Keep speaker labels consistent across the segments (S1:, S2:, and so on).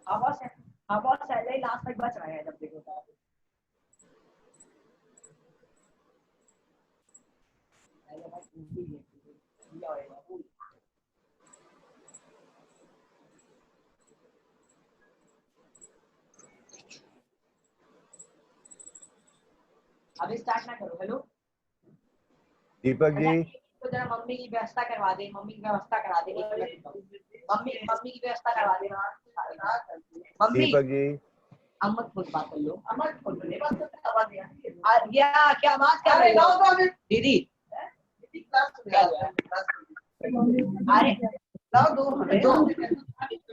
S1: बहुत salary last तक बच रहा है जब देखो तो। अभी स्टार्ट ना करो। हेलो
S2: दीपक जी,
S1: तो जरा मम्मी की व्यवस्था करवा दे। मम्मी की व्यवस्था करा दे। मम्मी की व्यवस्था करवा दे। मम्मी
S2: दीपक जी,
S1: अमत खुद बात कर लो। अमत खुद बोले बात तो करवा दिया। क्या आवाज कर रहे हो दीदी? अरे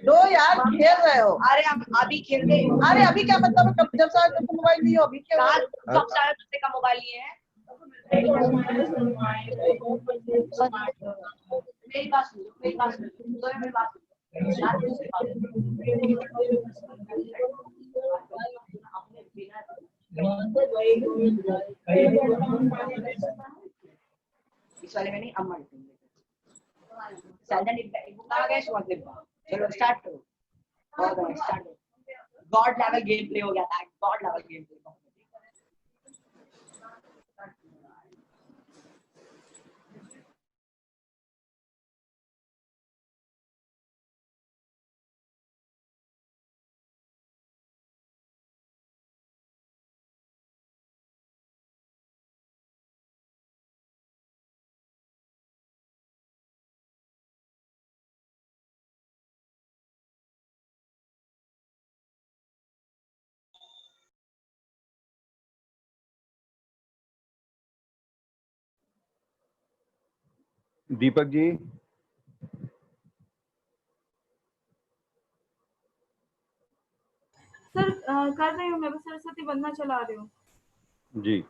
S1: दो यार खेल रहे हो। अरे अभी खेलते। अरे अभी क्या मतलब जब से मोबाइल लिए हो अभी क्या? कब से बच्चे का मोबाइल लिए हैं? मेरी बात सुनो, मेरी बात सुनो, तो मेरी बात इस वाले में नहीं अम्मा चलो स्टार्ट करो। गॉड लेवल गेम प्ले हो गया था। God level game play.
S2: Deepak ji,
S3: sir कर रही हूँ मैं, बस सरस्वती वंदना चला रही हूँ
S2: जी।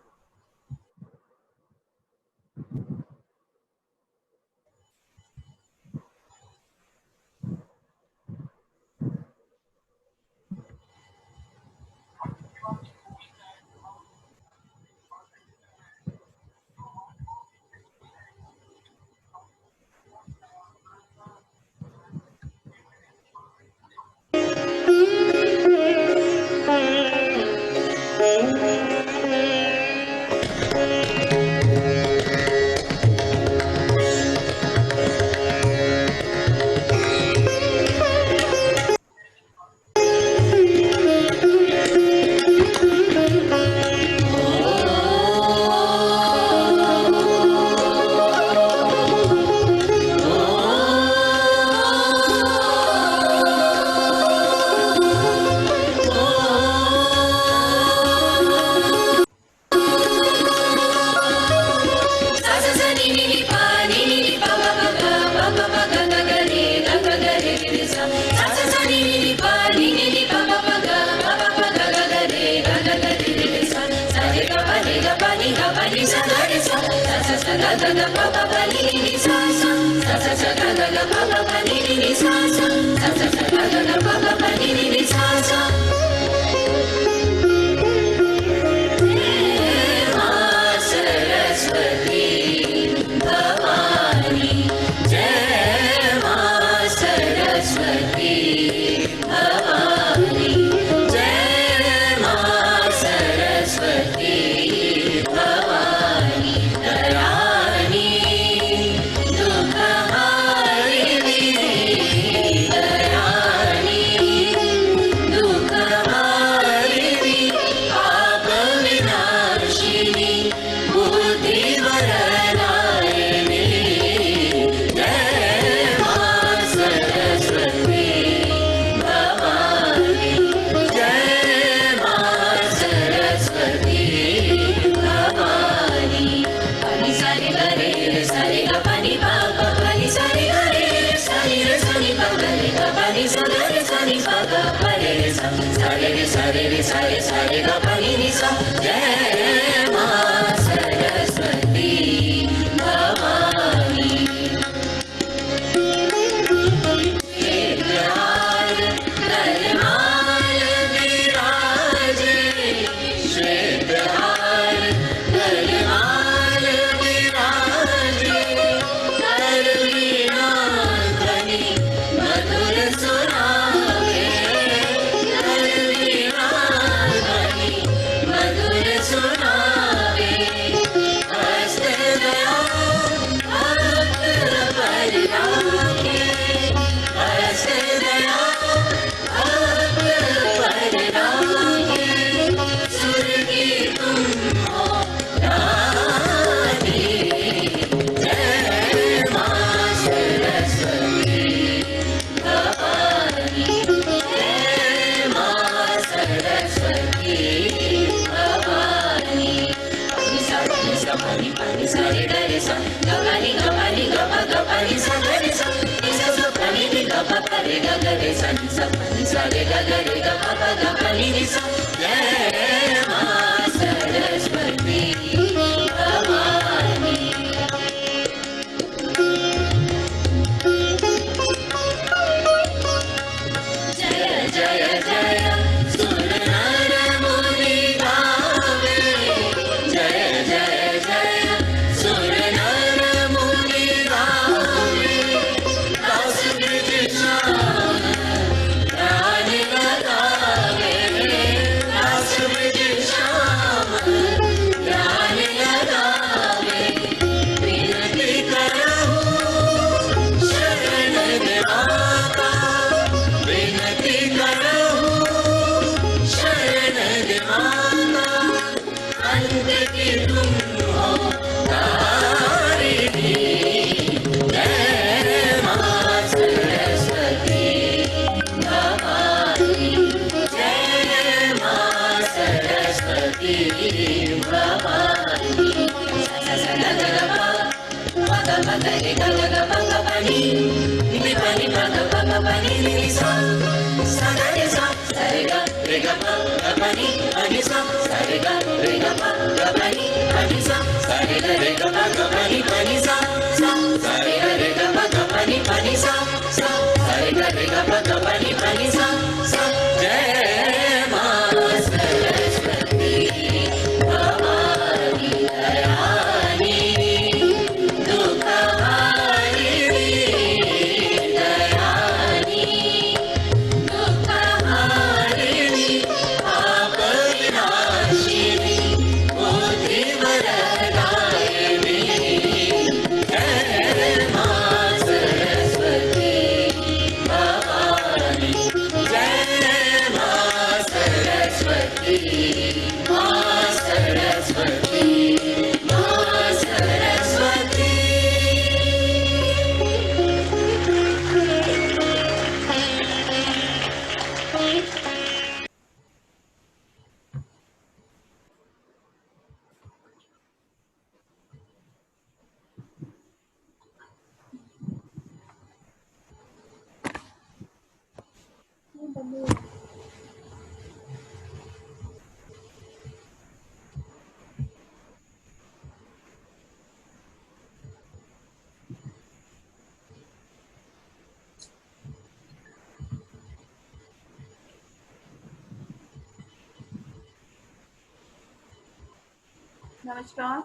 S3: नमस्कार,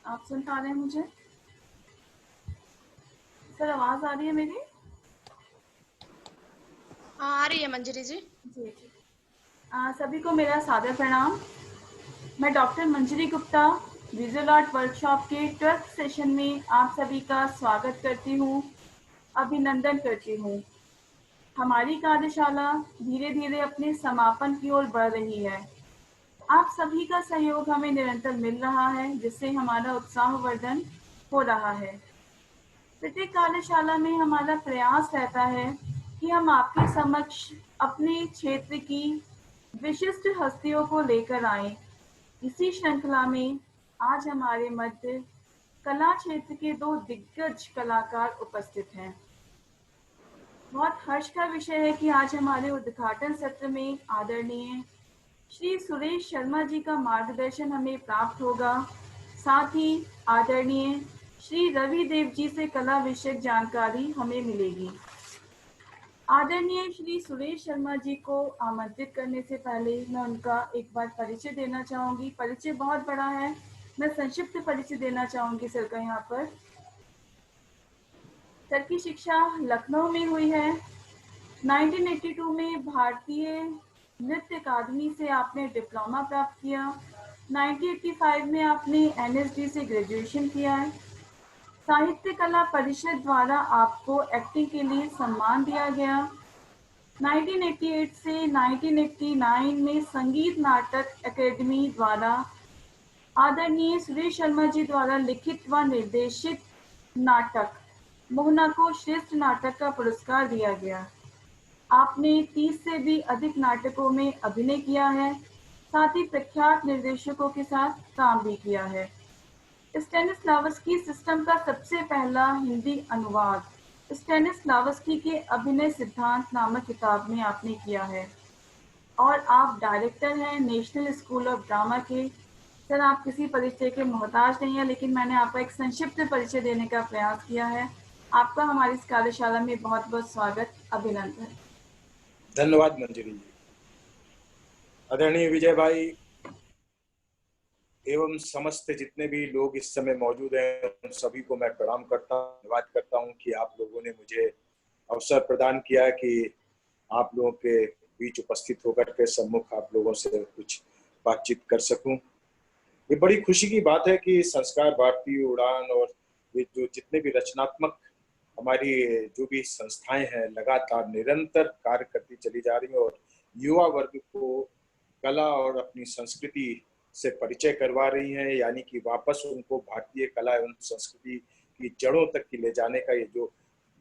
S3: आप सुन पा रहे हैं मुझे? सर आवाज आ रही है मेरी?
S4: हाँ आ रही है मंजरी जी।
S3: जी। सभी को मेरा सादर प्रणाम। मैं डॉक्टर मंजरी गुप्ता विजुअल आर्ट वर्कशॉप के 12th सेशन में आप सभी का स्वागत करती हूँ, अभिनंदन करती हूँ। हमारी कार्यशाला धीरे धीरे अपने समापन की ओर बढ़ रही है। आप सभी का सहयोग हमें निरंतर मिल रहा है, जिससे हमारा उत्साहवर्धन हो रहा है। प्रत्येक कार्यशाला में हमारा प्रयास रहता है कि हम आपके समक्ष अपने क्षेत्र की विशिष्ट हस्तियों को लेकर आएं। इसी श्रृंखला में आज हमारे मध्य कला क्षेत्र के 2 दिग्गज कलाकार उपस्थित हैं। बहुत हर्ष का विषय है कि आज हमारे उद्घाटन सत्र में आदरणीय श्री सुरेश शर्मा जी का मार्गदर्शन हमें प्राप्त होगा। साथ ही आदरणीय श्री रवि देव जी से कला विषयक जानकारी हमें मिलेगी। आदरणीय श्री सुरेश शर्मा जी को आमंत्रित करने से पहले मैं उनका एक बार परिचय देना चाहूंगी। परिचय बहुत बड़ा है, मैं संक्षिप्त परिचय देना चाहूंगी सर का। यहाँ पर सर की शिक्षा लखनऊ में हुई है। 1982 में भारतीय नृत्य अकादमी से आपने डिप्लोमा प्राप्त किया। 1985 में आपने NSD से ग्रेजुएशन किया है। साहित्य कला परिषद द्वारा आपको एक्टिंग के लिए सम्मान दिया गया। 1988 से 1989 में संगीत नाटक अकेडमी द्वारा आदरणीय सुरेश शर्मा जी द्वारा लिखित व निर्देशित नाटक मोहना को श्रेष्ठ नाटक का पुरस्कार दिया गया। आपने 30 से भी अधिक नाटकों में अभिनय किया है, साथ ही प्रख्यात निर्देशकों के साथ काम भी किया है। स्टेनिस्लावस्की सिस्टम का सबसे पहला हिंदी अनुवाद स्टेनिस्लावस्की के अभिनय सिद्धांत नामक किताब में आपने किया है और आप डायरेक्टर हैं नेशनल स्कूल ऑफ ड्रामा के। सर, आप किसी परिचय के मोहताज नहीं है, लेकिन मैंने आपका एक संक्षिप्त परिचय देने का प्रयास किया है। आपका हमारी इस कार्यशाला में बहुत बहुत स्वागत, अभिनंदन।
S5: धन्यवाद मंजरी जी। आदरणीय विजय भाई एवं समस्त जितने भी लोग इस समय मौजूद हैं, उन सभी को मैं प्रणाम करता हूँ, धन्यवाद करता हूँ कि आप लोगों ने मुझे अवसर प्रदान किया कि आप लोगों के बीच उपस्थित होकर के सम्मुख आप लोगों से कुछ बातचीत कर सकूं। ये बड़ी खुशी की बात है कि संस्कार भारती, उड़ान और ये जो जितने भी रचनात्मक हमारी जो भी संस्थाएं हैं लगातार निरंतर कार्य करती चली जा रही हैं और युवा वर्ग को कला और अपनी संस्कृति से परिचय करवा रही हैं, यानी कि वापस उनको भारतीय कला एवं संस्कृति की जड़ों तक की ले जाने का ये जो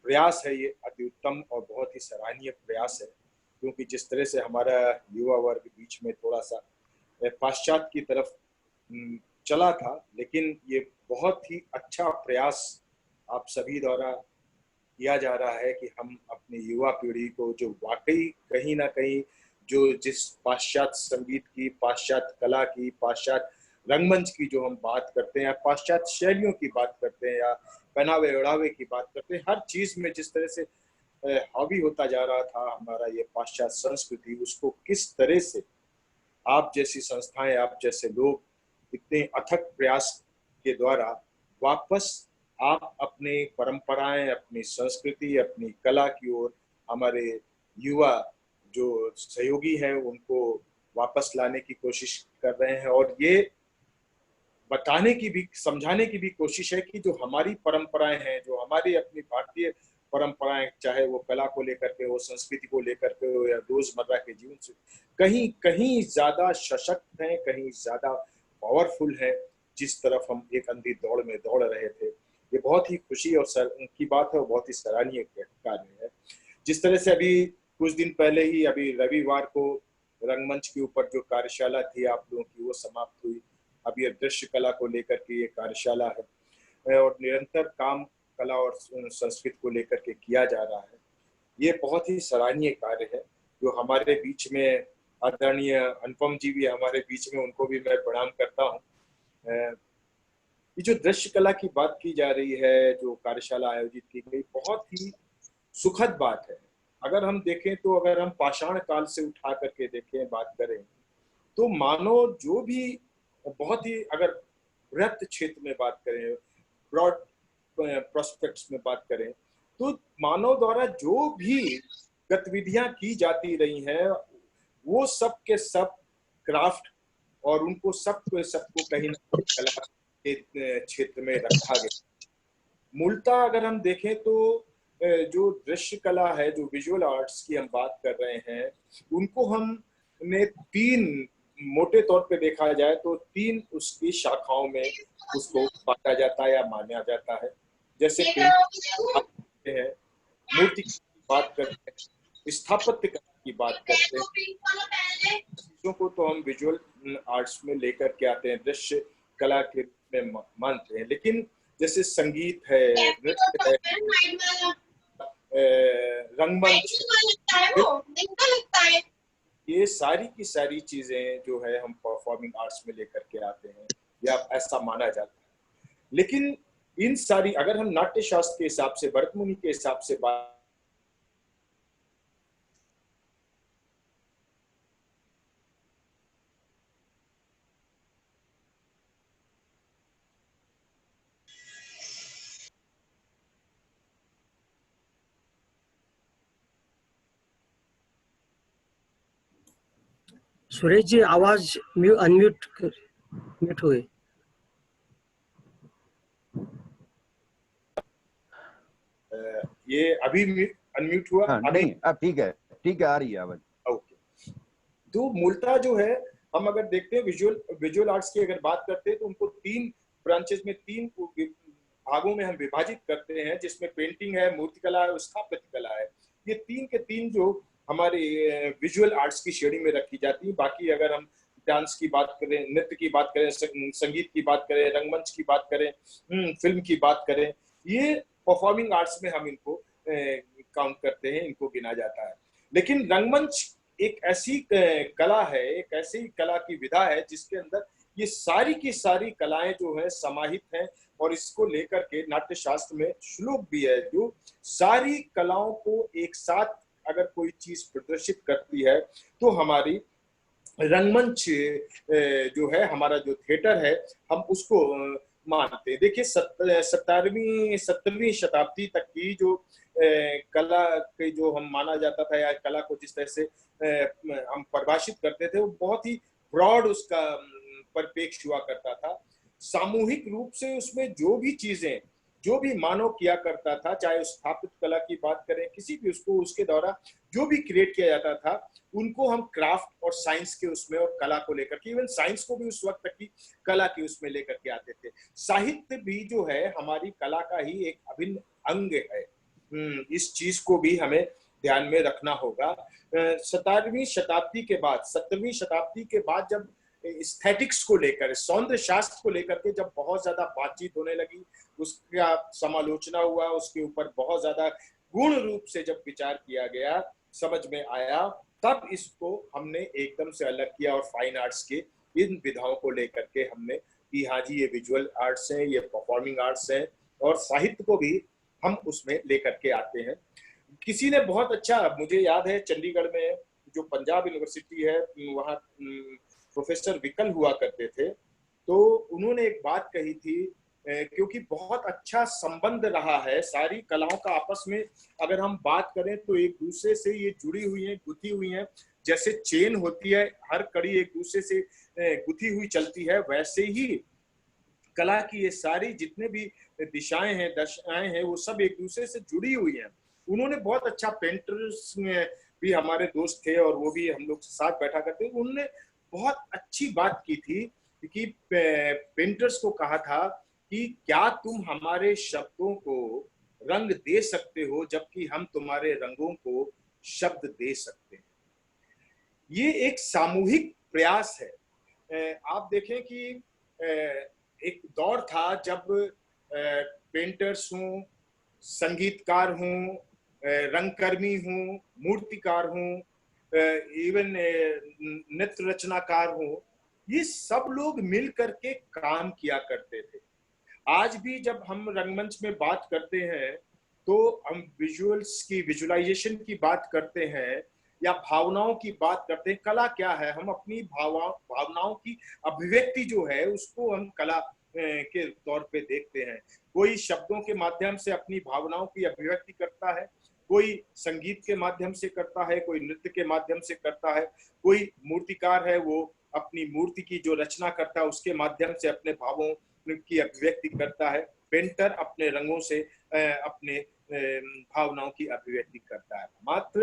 S5: प्रयास है, ये अति उत्तम और बहुत ही सराहनीय प्रयास है। क्योंकि जिस तरह से हमारा युवा वर्ग बीच में थोड़ा सा पाश्चात्य की तरफ चला था, लेकिन ये बहुत ही अच्छा प्रयास आप सभी द्वारा किया जा रहा है कि हम अपनी युवा पीढ़ी को जो वाकई कहीं ना कहीं जो जिस पाश्चात्य संगीत की, पाश्चात्य कला की, पाश्चात्य रंगमंच की जो हम बात करते हैं या पाश्चात्य शैलियों की बात करते हैं या पहनावे ओढ़ावे की बात करते हैं, हर चीज में जिस तरह से हावी होता जा रहा था हमारा ये पाश्चात्य संस्कृति, उसको किस तरह से आप जैसी संस्थाएं, आप जैसे लोग इतने अथक प्रयास के द्वारा वापस आप अपने परंपराएं, अपनी संस्कृति, अपनी कला की ओर हमारे युवा जो सहयोगी हैं उनको वापस लाने की कोशिश कर रहे हैं। और ये बताने की भी, समझाने की भी कोशिश है कि जो हमारी परंपराएं हैं, जो हमारी अपनी भारतीय परंपराएं, चाहे वो कला को लेकर के हो, संस्कृति को लेकर के हो या रोजमर्रा के जीवन से कहीं कहीं ज्यादा सशक्त हैं, कहीं ज्यादा पावरफुल है, जिस तरफ हम एक अंधी दौड़ में दौड़ रहे थे। ये बहुत ही खुशी और उनकी बात है और बहुत ही सराहनीय कार्य है। जिस तरह से अभी कुछ दिन पहले ही अभी रविवार को रंगमंच के ऊपर जो कार्यशाला थी आप लोगों की, वो समाप्त हुई। अभी दृश्य कला को लेकर के ये कार्यशाला है और निरंतर काम कला और संस्कृति को लेकर के किया जा रहा है। ये बहुत ही सराहनीय कार्य है जो हमारे बीच में आदरणीय अनुपम जी भी हमारे बीच में, उनको भी मैं प्रणाम करता हूँ। ये जो दृश्य कला की बात की जा रही है, जो कार्यशाला आयोजित की गई, बहुत ही सुखद बात है। अगर हम देखें तो अगर हम पाषाण काल से उठा करके देखें, बात करें तो मानो जो भी बहुत ही अगर बृहत क्षेत्र में बात करें, ब्रॉड प्रोस्पेक्ट्स में बात करें, तो मानव द्वारा जो भी गतिविधियां की जाती रही हैं वो सब के सब क्राफ्ट और उनको सबको कहीं ना कहीं कला के क्षेत्र में रखा गया। मूलतः अगर हम देखें तो जो दृश्य कला है, जो विजुअल आर्ट्स की हम बात कर रहे हैं, उनको हमने तीन, मोटे तौर पे देखा जाए तो तीन उसकी शाखाओं में उसको बांटा जाता है या माना जाता है। जैसे पेंटिंग है, मूर्ति की बात करते हैं, स्थापत्य कला की बात करते हैं, चीजों को तो हम विजुअल आर्ट्स में लेकर के आते हैं, दृश्य कला के में मानते हैं। लेकिन जैसे संगीत है, नृत्य है, रंगमंच, ये सारी की सारी चीजें जो है हम परफॉर्मिंग आर्ट्स में लेकर के आते हैं या ऐसा माना जाता है। लेकिन इन सारी, अगर हम नाट्य शास्त्र के हिसाब से, भरत मुनि के हिसाब से बात
S6: सुरेश जी आवाज अनम्यूट म्यूट हुए।
S5: ये अभी अनम्यूट हुआ?
S2: हाँ, नहीं, अब ठीक है, आ रही है आवाज।
S5: ओके। तो मूलतः जो है हम अगर देखते हैं विजुअल आर्ट्स की अगर बात करते हैं तो उनको तीन ब्रांचेस में, तीन भागों में हम विभाजित करते हैं, जिसमें पेंटिंग है, मूर्तिकला है, स्थापत्य कला है। ये तीन के तीन जो हमारे विजुअल आर्ट्स की श्रेणी में रखी जाती है। बाकी अगर हम डांस की बात करें, नृत्य की बात करें, संगीत की बात करें, रंगमंच की बात करें, फिल्म की बात करें, ये परफॉर्मिंग आर्ट्स में हम इनको काउंट करते हैं, इनको गिना जाता है। लेकिन रंगमंच एक ऐसी कला है, एक ऐसी कला की विधा है जिसके अंदर ये सारी की सारी कलाएं जो है समाहित हैं, और इसको लेकर के नाट्य शास्त्र में श्लोक भी है जो सारी कलाओं को एक साथ अगर कोई चीज प्रदर्शित करती है तो हमारी रंगमंच जो है, हमारा जो थिएटर है, हम उसको मानते हैं। देखिए 17वीं शताब्दी तक की जो कला के जो हम माना जाता था, या कला को जिस तरह से हम परिभाषित करते थे, वो बहुत ही ब्रॉड उसका परिप्रेक्ष्य हुआ करता था। सामूहिक रूप से उसमें जो भी चीजें, जो भी मानव किया करता था, चाहे उस स्थापित कला की बात करें, किसी भी उसको उसके द्वारा जो भी क्रिएट किया जाता था, उनको हम क्राफ्ट और साइंस के उसमें और कला को लेकर के, इवन साइंस को भी उस वक्त तक की कला की उसमें लेकर के आते थे। साहित्य भी जो है हमारी कला का ही एक अभिन्न अंग है। इस चीज को भी हमें ध्यान में रखना होगा। 17वीं शताब्दी के बाद, 17वीं शताब्दी के बाद जब एस्थेटिक्स को लेकर, सौंदर्य शास्त्र को लेकर के जब बहुत ज्यादा बातचीत होने लगी, उसका समालोचना हुआ, उसके ऊपर बहुत ज्यादा गुण रूप से जब विचार किया गया, समझ में आया, तब इसको हमने एकदम से अलग किया और फाइन आर्ट्स के इन विधाओं को लेकर के हमने कि हाँ जी ये विजुअल आर्ट्स हैं, ये परफॉर्मिंग आर्ट्स हैं, और साहित्य को भी हम उसमें लेकर के आते हैं। किसी ने बहुत अच्छा, मुझे याद है चंडीगढ़ में जो पंजाब यूनिवर्सिटी है, वहाँ प्रोफेसर विकल हुआ करते थे, तो उन्होंने एक बात कही थी, क्योंकि बहुत अच्छा संबंध रहा है सारी कलाओं का आपस में, अगर हम बात करें तो एक दूसरे से ये जुड़ी हुई हैं, गुथी हुई हैं, जैसे चेन होती है, हर कड़ी एक दूसरे से गुथी हुई चलती है, वैसे ही कला की ये सारी जितने भी दिशाएं हैं, दशाएं हैं, वो सब एक दूसरे से जुड़ी हुई हैं। उन्होंने बहुत अच्छा, पेंटर्स भी हमारे दोस्त थे और वो भी हम लोग साथ बैठा करते, उन्होंने बहुत अच्छी बात की थी कि पेंटर्स को कहा था कि क्या तुम हमारे शब्दों को रंग दे सकते हो जबकि हम तुम्हारे रंगों को शब्द दे सकते हैं। ये एक सामूहिक प्रयास है। आप देखें कि एक दौर था जब पेंटर्स हों, संगीतकार हों, रंगकर्मी हों, मूर्तिकार हों, इवन नृत्य रचनाकार हों, ये सब लोग मिल करके काम किया करते थे। आज भी जब हम रंगमंच में बात करते हैं तो हम विजुअल्स की, विजुअलाइजेशन की बात करते हैं या भावनाओं की बात करते हैं। कला क्या है? हम अपनी भावनाओं की अभिव्यक्ति जो है उसको हम कला के तौर पे देखते हैं। कोई शब्दों के माध्यम से अपनी भावनाओं की अभिव्यक्ति करता है, कोई संगीत के माध्यम से करता है, कोई नृत्य के माध्यम से करता है, कोई मूर्तिकार है वो अपनी मूर्ति की जो रचना करता है उसके माध्यम से अपने भावों की अभिव्यक्ति करता है। पेंटर अपने रंगों से अपने भावनाओं की अभिव्यक्ति करता है। मात्र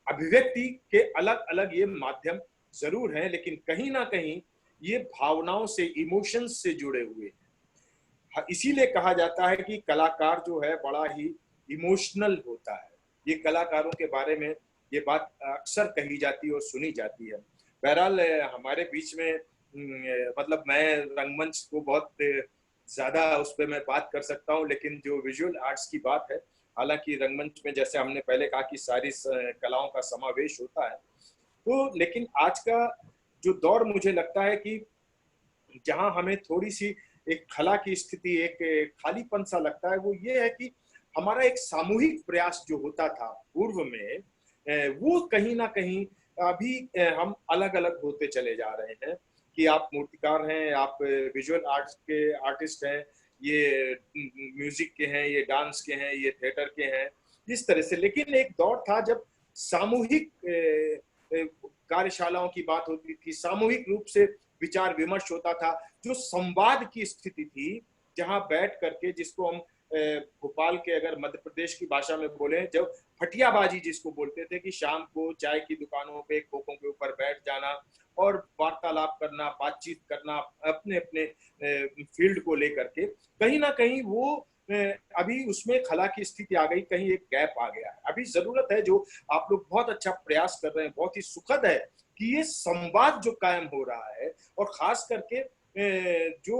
S5: अभिव्यक्ति के अलग अलग ये माध्यम जरूर हैं, लेकिन कहीं ना कहीं ये भावनाओं से, इमोशंस से जुड़े हुए हैं। इसीलिए कहा जाता है कि कलाकार जो है बड़ा ही इमोशनल होता है। ये कलाकारों के बारे में ये बात अक्सर कही जाती है और सुनी जाती है। बहरहाल हमारे बीच में मतलब मैं रंगमंच को बहुत ज्यादा उस पर मैं बात कर सकता हूँ, लेकिन जो विजुअल आर्ट्स की बात है, हालांकि रंगमंच में जैसे हमने पहले कहा कि सारी कलाओं का समावेश होता है, तो लेकिन आज का जो दौर मुझे लगता है कि जहां हमें थोड़ी सी एक कला की स्थिति, एक खालीपन सा लगता है, वो ये है कि हमारा एक सामूहिक प्रयास जो होता था पूर्व में, वो कहीं ना कहीं अभी हम अलग अलग होते चले जा रहे हैं। कि आप मूर्तिकार हैं, आप विजुअल आर्ट्स के आर्टिस्ट हैं, ये म्यूजिक के हैं, ये डांस के हैं, ये थिएटर के हैं, इस तरह से। लेकिन एक दौर था जब सामूहिक कार्यशालाओं की बात होती थी, सामूहिक रूप से विचार विमर्श होता था, जो संवाद की स्थिति थी, जहां बैठ करके, जिसको हम भोपाल के अगर मध्य प्रदेश की भाषा में बोले, जब फटियाबाजी जिसको बोलते थे, कि शाम को चाय की दुकानों पे खोखों के ऊपर बैठ जाना और वार्तालाप करना, बातचीत करना अपने अपने फील्ड को लेकर के, कहीं ना कहीं वो अभी उसमें खला की स्थिति आ गई, कहीं एक गैप आ गया है। अभी जरूरत है, जो आप लोग बहुत अच्छा प्रयास कर रहे हैं, बहुत ही सुखद है कि ये संवाद जो कायम हो रहा है, और खास करके जो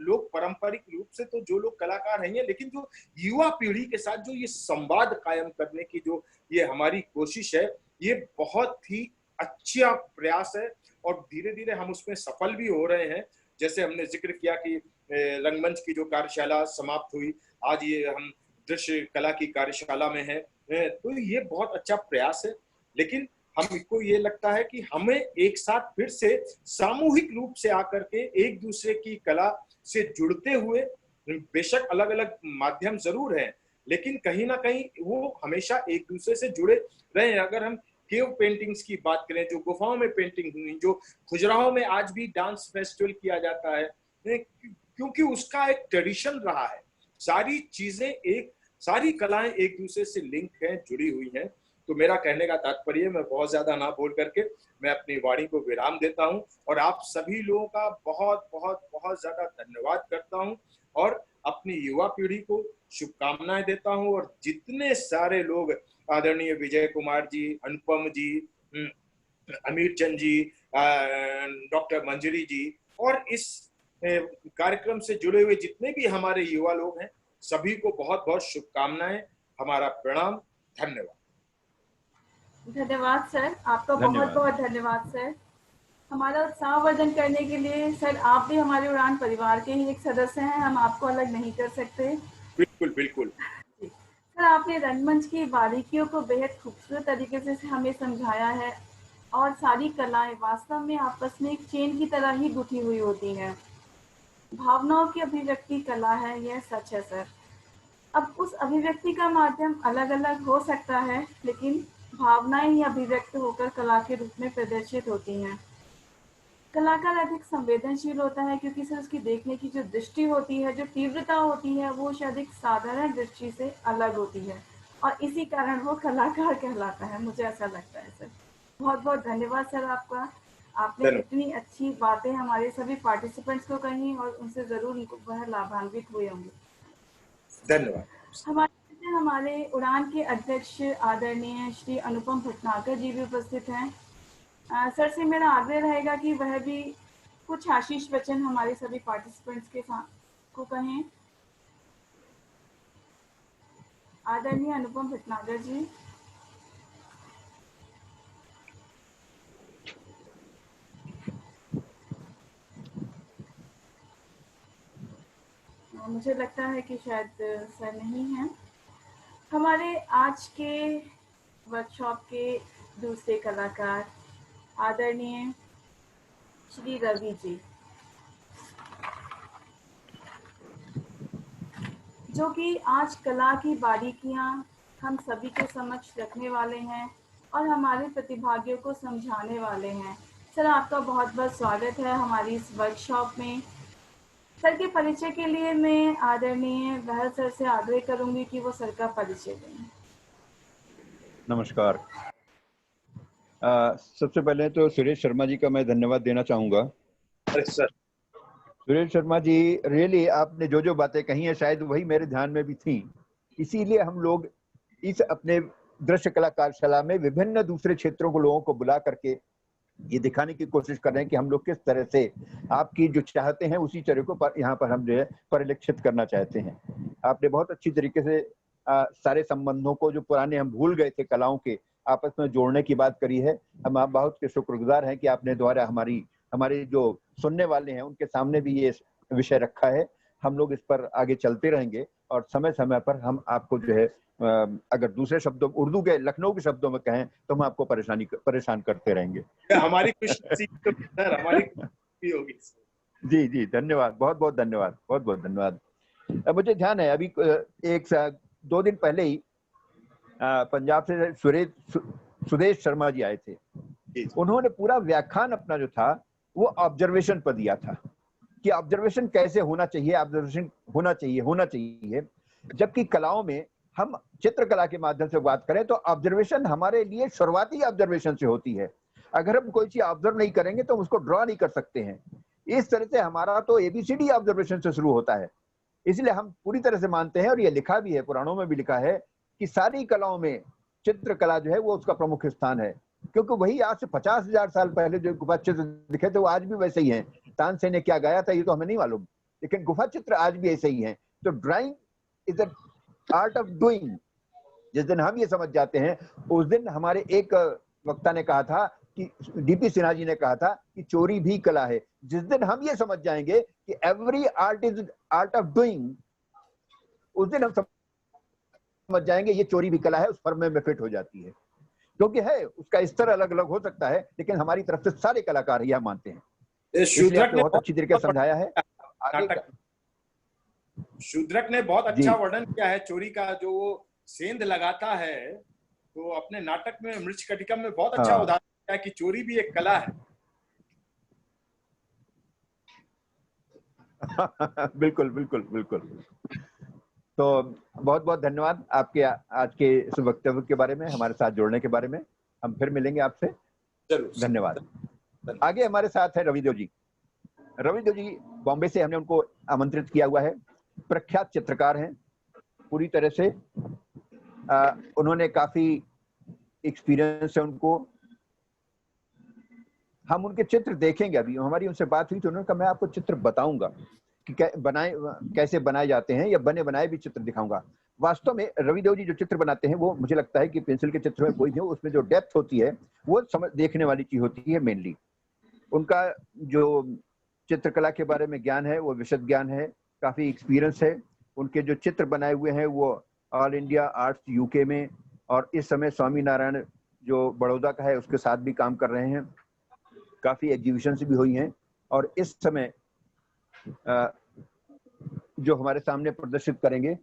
S5: लोग पारंपरिक रूप से तो जो लोग कलाकार हैं, लेकिन जो युवा पीढ़ी के साथ जो ये संवाद कायम करने की जो ये हमारी कोशिश है, ये बहुत ही अच्छा प्रयास है और धीरे धीरे हम उसमें सफल भी हो रहे हैं। जैसे हमने जिक्र किया कि रंगमंच की जो कार्यशाला समाप्त हुई, आज ये हम दृश्य कला की कार्यशाला में है, तो ये बहुत अच्छा प्रयास है। लेकिन हमको ये लगता है कि हमें एक साथ फिर से सामूहिक रूप से आकर के एक दूसरे की कला से जुड़ते हुए, बेशक अलग अलग माध्यम जरूर हैं, लेकिन कहीं ना कहीं वो हमेशा एक दूसरे से जुड़े रहे। अगर हम केव पेंटिंग्स की बात करें, जो गुफाओं में पेंटिंग हुई, जो खुजराहों में आज भी डांस फेस्टिवल किया जाता है, क्योंकि उसका एक ट्रेडिशन रहा है। सारी चीजें सारी कलाएं एक दूसरे से लिंक हैं, जुड़ी हुई हैं। तो मेरा कहने का तात्पर्य, मैं बहुत ज्यादा ना बोल करके मैं अपनी वाणी को विराम देता हूं और आप सभी लोगों का बहुत बहुत बहुत ज्यादा धन्यवाद करता हूं और अपनी युवा पीढ़ी को शुभकामनाएं देता हूं। और जितने सारे लोग, आदरणीय विजय कुमार जी, अनुपम जी, अमीर चंद जी, डॉक्टर मंजरी जी, और इस कार्यक्रम से जुड़े हुए जितने भी हमारे युवा लोग हैं, सभी को बहुत बहुत शुभकामनाएं, हमारा प्रणाम, धन्यवाद।
S3: धन्यवाद सर, आपका बहुत बहुत धन्यवाद सर। हमारा उत्साहवर्धन करने के लिए सर, आप भी हमारे उड़ान परिवार के ही एक सदस्य हैं, हम आपको अलग नहीं कर सकते।
S5: बिल्कुल बिल्कुल
S3: सर, आपने रंगमंच की बारीकियों को बेहद खूबसूरत तरीके से हमें समझाया है और सारी कलाएं वास्तव में आपस में एक चेन की तरह ही गुथी हुई होती हैं। भावनाओं की अभिव्यक्ति कला है, यह सच है सर। अब उस अभिव्यक्ति का माध्यम अलग अलग हो सकता है, लेकिन भावनाएं ही अभिव्यक्त होकर कला के रूप में प्रदर्शित होती हैं। कलाकार अधिक संवेदनशील होता है क्योंकि सर उसकी देखने की जो दृष्टि होती है, जो तीव्रता होती है, वो शायद एक साधारण दृष्टि से अलग होती है और इसी कारण वो कलाकार कहलाता है, मुझे ऐसा लगता है सर। बहुत बहुत धन्यवाद सर आपका। आपने इतनी अच्छी बातें हमारे सभी पार्टिसिपेंट्स को कही और उनसे जरूर वह लाभान्वित हुए होंगे।
S5: धन्यवाद।
S3: हमारे उड़ान के अध्यक्ष आदरणीय श्री अनुपम भटनागर जी भी उपस्थित हैं। सर से मेरा आग्रह रहेगा कि वह भी कुछ आशीष वचन हमारे सभी पार्टिसिपेंट्स के साथ को कहें। आदरणीय अनुपम भटनागर जी। मुझे लगता है कि शायद सर नहीं हैं। हमारे आज के वर्कशॉप के दूसरे कलाकार आदरणीय श्री रवि जी, जो कि आज कला की बारीकियां हम सभी के समक्ष रखने वाले हैं और हमारे प्रतिभागियों को समझाने वाले हैं। सर, आपका बहुत बहुत स्वागत है हमारी इस वर्कशॉप में। सर के परिचय के लिए मैं आदरणीय बहल सर से आग्रह करूंगी कि वो सर का परिचय दें।
S2: नमस्कार। सबसे पहले तो सुरेश शर्मा जी का मैं धन्यवाद देना चाहूंगा।
S5: सर,
S2: सुरेश शर्मा जी, रियली आपने जो जो बातें कही हैं शायद वही मेरे ध्यान में भी थी, इसीलिए हम लोग इस अपने दृश्य कला कार्यशाला में विभिन्न दूसरे क्षेत्रों को लोगों को बुला करके ये दिखाने की कोशिश कर रहे हैं कि हम लोग किस तरह से आपकी जो चाहते हैं उसी तरह को यहाँ पर हम जो है परिलक्षित करना चाहते हैं। आपने बहुत अच्छी तरीके से सारे संबंधों को जो पुराने हम भूल गए थे कलाओं के, आपस में जोड़ने की बात करी है। हम आप बहुत के शुक्रगुजार हैं कि आपने द्वारा हमारे जो सुनने वाले हैं उनके सामने भी ये विषय रखा है। हम लोग इस पर आगे चलते रहेंगे और समय समय पर हम आपको जो है, अगर दूसरे शब्दों उर्दू के लखनऊ के शब्दों में कहें तो हम आपको परेशान करते रहेंगे।
S5: हमारी खुशी तो सर हमारी खुशी होगी।
S2: जी जी, धन्यवाद, बहुत बहुत धन्यवाद, बहुत बहुत धन्यवाद। मुझे ध्यान है अभी 1-2 दिन पहले ही पंजाब से सुदेश शर्मा जी आए थे। उन्होंने पूरा व्याख्यान अपना जो था वो ऑब्जर्वेशन पर दिया था कि ऑब्जर्वेशन कैसे होना चाहिए, ऑब्जर्वेशन होना चाहिए। जबकि कलाओं में हम चित्रकला के माध्यम से बात करें तो ऑब्जर्वेशन हमारे लिए शुरुआती ऑब्जर्वेशन से होती है। अगर हम कोई चीज ऑब्जर्व नहीं करेंगे तो हम उसको ड्रॉ नहीं कर सकते हैं। इस तरह से हमारा तो ABCD ऑब्जर्वेशन से शुरू होता है। इसलिए हम पूरी तरह से मानते हैं और ये लिखा भी है, पुराणों में भी लिखा है कि सारी कलाओं में चित्रकला जो है वो उसका प्रमुख स्थान है। क्योंकि वही आज से 50,000 साल पहले जो गुफा चित्र दिखे थे वो आज भी वैसे ही हैं। तानसेन ने क्या गाया था ये तो हमें नहीं मालूम, लेकिन गुफा चित्र आज भी ऐसे ही हैं। तो drawing is the art of doing. जिस दिन हम ये समझ जाते हैं, उस दिन हमारे एक वक्ता ने कहा था कि डीपी सिन्हा जी ने कहा था कि चोरी भी कला है। जिस दिन हम ये समझ जाएंगे कि every art is art of doing, उस दिन हम समझ जाएंगे ये चोरी भी कला है, उस फर्म में फिट हो जाती है। क्योंकि है उसका स्तर अलग अलग हो सकता है, लेकिन हमारी तरफ से सारे कलाकार यह मानते हैं। इसलिए
S5: शूद्रक
S2: आपने
S5: ने
S2: बहुत अच्छी तरीके से समझाया है। आगे
S5: नाटक शूद्रक ने बहुत
S2: जी।
S5: अच्छा वर्णन किया है चोरी का, जो वो सेंध लगाता है तो अपने नाटक में मृच्छकटिकम में बहुत अच्छा
S2: हाँ।
S5: उदाहरण दिया है कि चोरी भी एक कला है।
S2: बिल्कुल बिल्कुल बिल्कुल। तो बहुत बहुत धन्यवाद आपके आज के इस वक्तव्य के बारे में, हमारे साथ जुड़ने के बारे में। हम फिर मिलेंगे आपसे।
S5: जरूर।
S2: धन्यवाद। आगे हमारे साथ है रविदेव जी। रविदेव जी बॉम्बे से हमने उनको आमंत्रित किया हुआ है। प्रख्यात चित्रकार हैं पूरी तरह से। उन्होंने काफी एक्सपीरियंस है उनको। हम उनके चित्र देखेंगे। अभी हमारी उनसे बात हुई तो उन्होंने कहा मैं आपको चित्र बताऊंगा कि कैसे बनाए जाते हैं, या बने बनाए भी चित्र दिखाऊंगा। वास्तव में रविदेव जी जो चित्र बनाते हैं वो मुझे लगता है कि पेंसिल के चित्र में कोई भी हो, उसमें जो डेप्थ होती है वो समझ देखने वाली चीज होती है मेनली। उनका जो चित्रकला के बारे में ज्ञान है वो विशद ज्ञान है, काफी एक्सपीरियंस है। उनके जो चित्र बनाए हुए हैं वो ऑल इंडिया आर्ट्स यूके में, और इस समय स्वामी नारायण जो बड़ौदा का है उसके साथ भी काम कर रहे हैं। काफी एग्जीबिशंस भी हुई हैं, और इस समय जो हमारे सामने प्रदर्शित करेंगे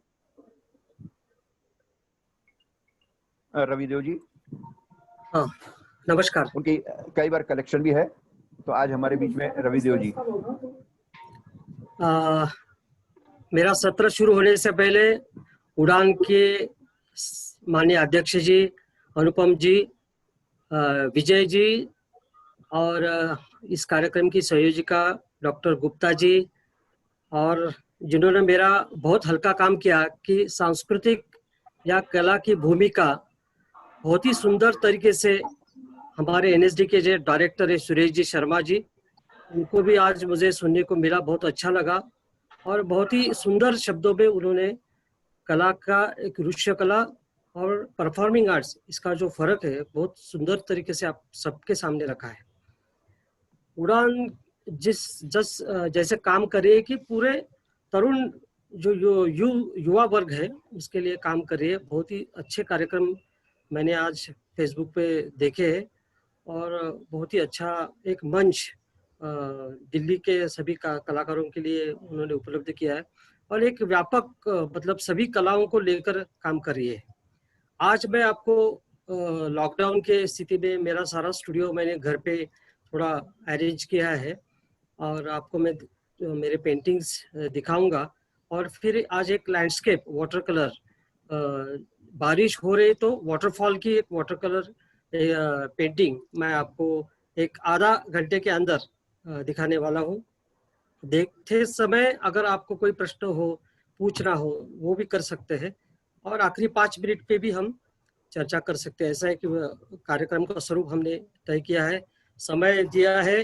S2: रविदेव जी।
S6: हाँ, नमस्कार।
S2: उनकी कई बार कलेक्शन भी है। तो आज हमारे बीच में रविदेव जी।
S6: मेरा सत्र शुरू होने से पहले उड़ान के माननीय अध्यक्ष जी, अनुपम जी, विजय जी, और इस कार्यक्रम की संयोजिका डॉक्टर गुप्ता जी, और जिन्होंने मेरा बहुत हल्का काम किया कि सांस्कृतिक या कला की भूमिका बहुत ही सुंदर तरीके से हमारे एनएसडी के जो डायरेक्टर है सुरेश जी शर्मा जी, उनको भी आज मुझे सुनने को मिला, बहुत अच्छा लगा। और बहुत ही सुंदर शब्दों में उन्होंने कला का एक दृश्य कला और परफॉर्मिंग आर्ट्स, इसका जो फर्क है बहुत सुंदर तरीके से आप सबके सामने रखा है। उड़ान जैसे काम करे कि पूरे तरुण जो युवा वर्ग है उसके लिए काम करे। बहुत ही अच्छे कार्यक्रम मैंने आज फेसबुक पे देखे हैं, और बहुत ही अच्छा एक मंच दिल्ली के सभी कलाकारों के लिए उन्होंने उपलब्ध किया है, और एक व्यापक मतलब सभी कलाओं को लेकर काम कर रही है। आज मैं आपको लॉकडाउन के स्थिति में मेरा सारा स्टूडियो मैंने घर पे थोड़ा अरेंज किया है, और आपको मैं मेरे पेंटिंग्स दिखाऊंगा। और फिर आज एक लैंडस्केप वाटर कलर, बारिश हो रही तो वाटरफॉल की एक वाटर कलर पेंटिंग मैं आपको एक आधा घंटे के अंदर दिखाने वाला हूँ। देखते समय अगर आपको कोई प्रश्न हो, पूछना हो, वो भी कर सकते हैं, और आखिरी 5 मिनट पे भी हम चर्चा कर सकते हैं। ऐसा है कि कार्यक्रम का स्वरूप हमने तय किया है। समय दिया है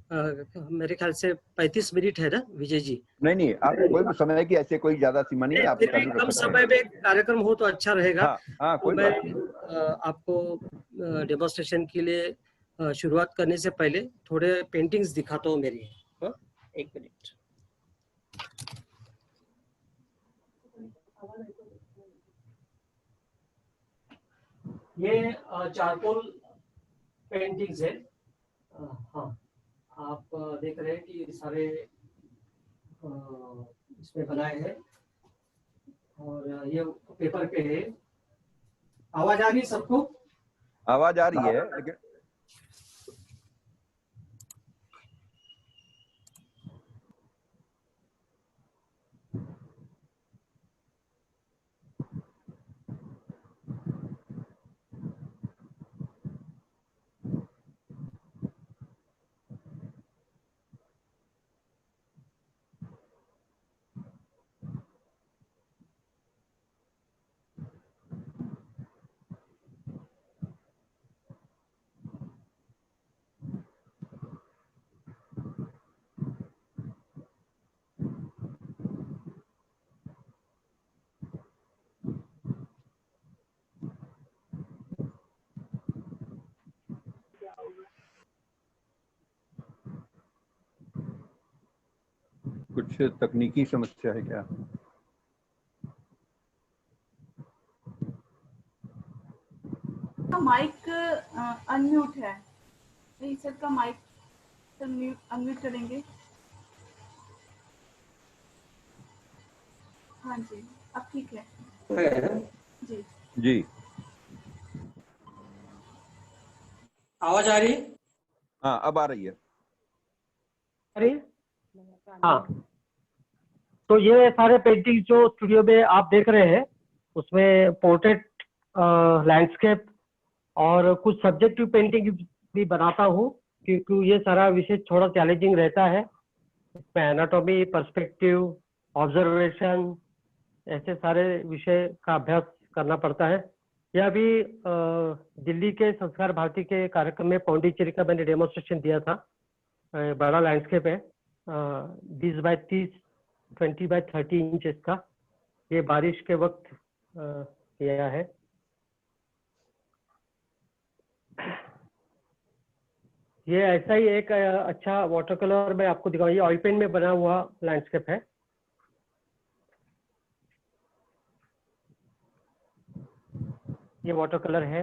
S6: मेरे ख्याल से 35 मिनट है ना विजय जी?
S2: नहीं, आप कोई भी समय की ऐसे कोई ज्यादा सीमा नहीं है, आप
S6: फिर भी कम समय में कार्यक्रम हो तो अच्छा रहेगा।
S2: हाँ,
S6: तो
S2: कोई
S6: मैं
S2: बात नहीं।
S6: आपको डेमोन्स्ट्रेशन के लिए शुरुआत करने से पहले थोड़े पेंटिंग्स दिखाता हूँ मेरी। हाँ, 1 मिनट। ये चारकोल पेंटिंग्स है। हाँ, आप देख रहे हैं कि सारे इसमें बनाए हैं, और ये पेपर पे है। आवाज आ रही है सबको?
S2: आवाज आ रही है, लेकिन कुछ तकनीकी समस्या है क्या?
S3: माइक अनम्यूट है, सर का माइक अनम्यूट करेंगे। हाँ जी, अब ठीक है जी।
S2: जी,
S6: आवाज आ रही है?
S2: हाँ अब आ रही है।
S6: अरे हाँ, तो ये सारे पेंटिंग जो स्टूडियो में आप देख रहे हैं उसमें पोर्ट्रेट, लैंडस्केप और कुछ सब्जेक्टिव पेंटिंग भी बनाता हूँ, क्योंकि ये सारा विषय थोड़ा चैलेंजिंग रहता है। इसमें एनाटॉमी, पर्सपेक्टिव, ऑब्जर्वेशन, ऐसे सारे विषय का अभ्यास करना पड़ता है। यह अभी दिल्ली के संस्कार भारती के कार्यक्रम में पौंडीचेरी का मैंने डेमोन्स्ट्रेशन दिया था। बड़ा लैंडस्केप है, 20 बाय 30, 20 बाय 30 इंचेस का। ये बारिश के वक्त किया है। ये ऐसा ही एक अच्छा वाटर कलर मैं आपको दिखाऊंगा। ये ऑयल पेंट में बना हुआ लैंडस्केप है। ये वाटर कलर है।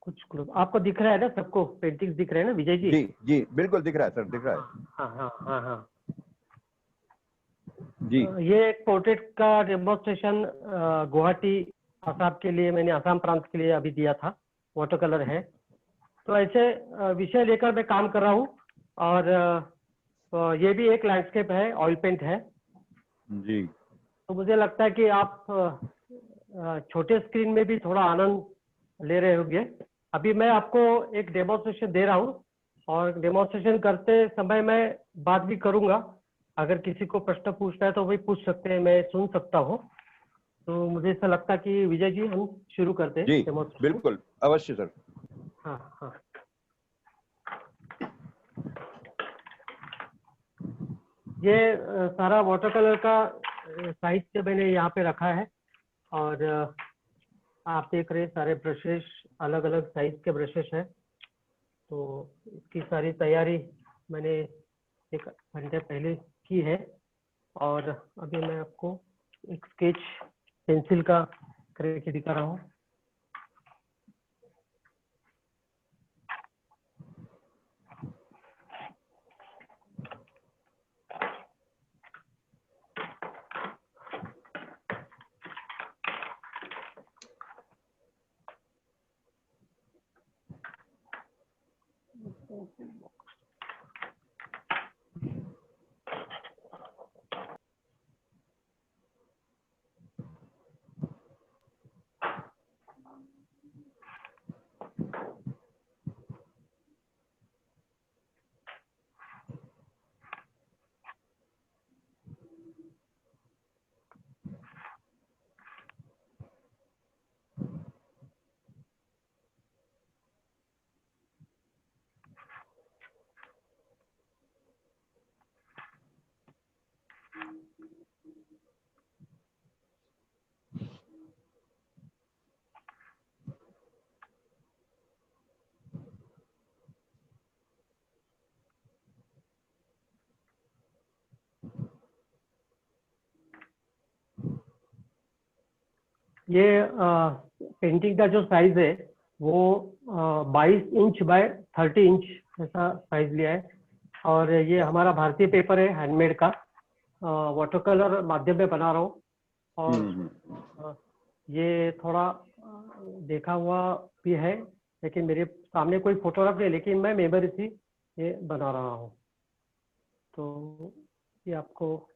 S6: कुछ आपको दिख रहा है ना? सबको पेंटिंग्स दिख रहे हैं ना विजय जी?
S2: जी जी बिल्कुल दिख रहा है सर, दिख रहा है।
S6: हाँ हाँ हाँ हाँ।
S2: जी
S6: ये एक पोर्ट्रेट का डेमोन्स्ट्रेशन गुवाहाटी आसाम के लिए, मैंने आसाम प्रांत के लिए अभी दिया था। वाटर कलर है। तो ऐसे विषय लेकर मैं काम कर रहा हूँ। और ये भी एक लैंडस्केप है, ऑयल पेंट है।
S2: जी
S6: तो मुझे लगता है कि आप छोटे स्क्रीन में भी थोड़ा आनंद ले रहे होंगे। अभी मैं आपको एक डेमोन्स्ट्रेशन दे रहा हूँ और डेमोन्स्ट्रेशन करते समय मैं बात भी करूंगा। अगर किसी को प्रश्न पूछना है तो वही पूछ सकते हैं, मैं सुन सकता हूँ। तो मुझे ऐसा लगता है कि विजय जी हम शुरू करते हैं
S2: जी
S6: डेमोन्स्ट्रेशन।
S2: बिल्कुल अवश्य सर।
S6: हाँ हाँ। ये सारा वाटर कलर का साहित्य मैंने यहाँ पे रखा है। और आप देख रहे हैं सारे ब्रशेस, अलग अलग साइज के ब्रशेस हैं। तो इसकी सारी तैयारी मैंने 1 घंटे पहले की है। और अभी मैं आपको एक स्केच पेंसिल का करके दिखा रहा हूँ। ये पेंटिंग का जो साइज है वो 22 इंच बाय 30 इंच ऐसा साइज लिया है। और ये हमारा भारतीय पेपर है, हैंडमेड का। वाटर कलर माध्यम में बना रहा हूँ। और ये थोड़ा देखा हुआ भी है, लेकिन मेरे सामने कोई फोटोग्राफ नहीं, लेकिन मैं मेमोरी से ये बना रहा हूँ। तो ये आपको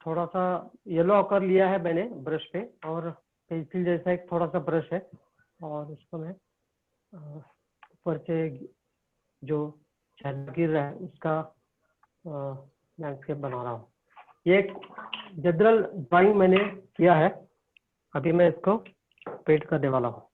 S6: थोड़ा सा येलो ऑकर लिया है मैंने ब्रश पे, और पेंसिल जैसा एक थोड़ा सा ब्रश है, और उसको मैं ऊपर से जो छाया गिर रहा है उसका लैंडस्केप बना रहा हूँ। ये एक जनरल ड्राइंग मैंने किया है। अभी मैं इसको पेंट करने वाला हूँ।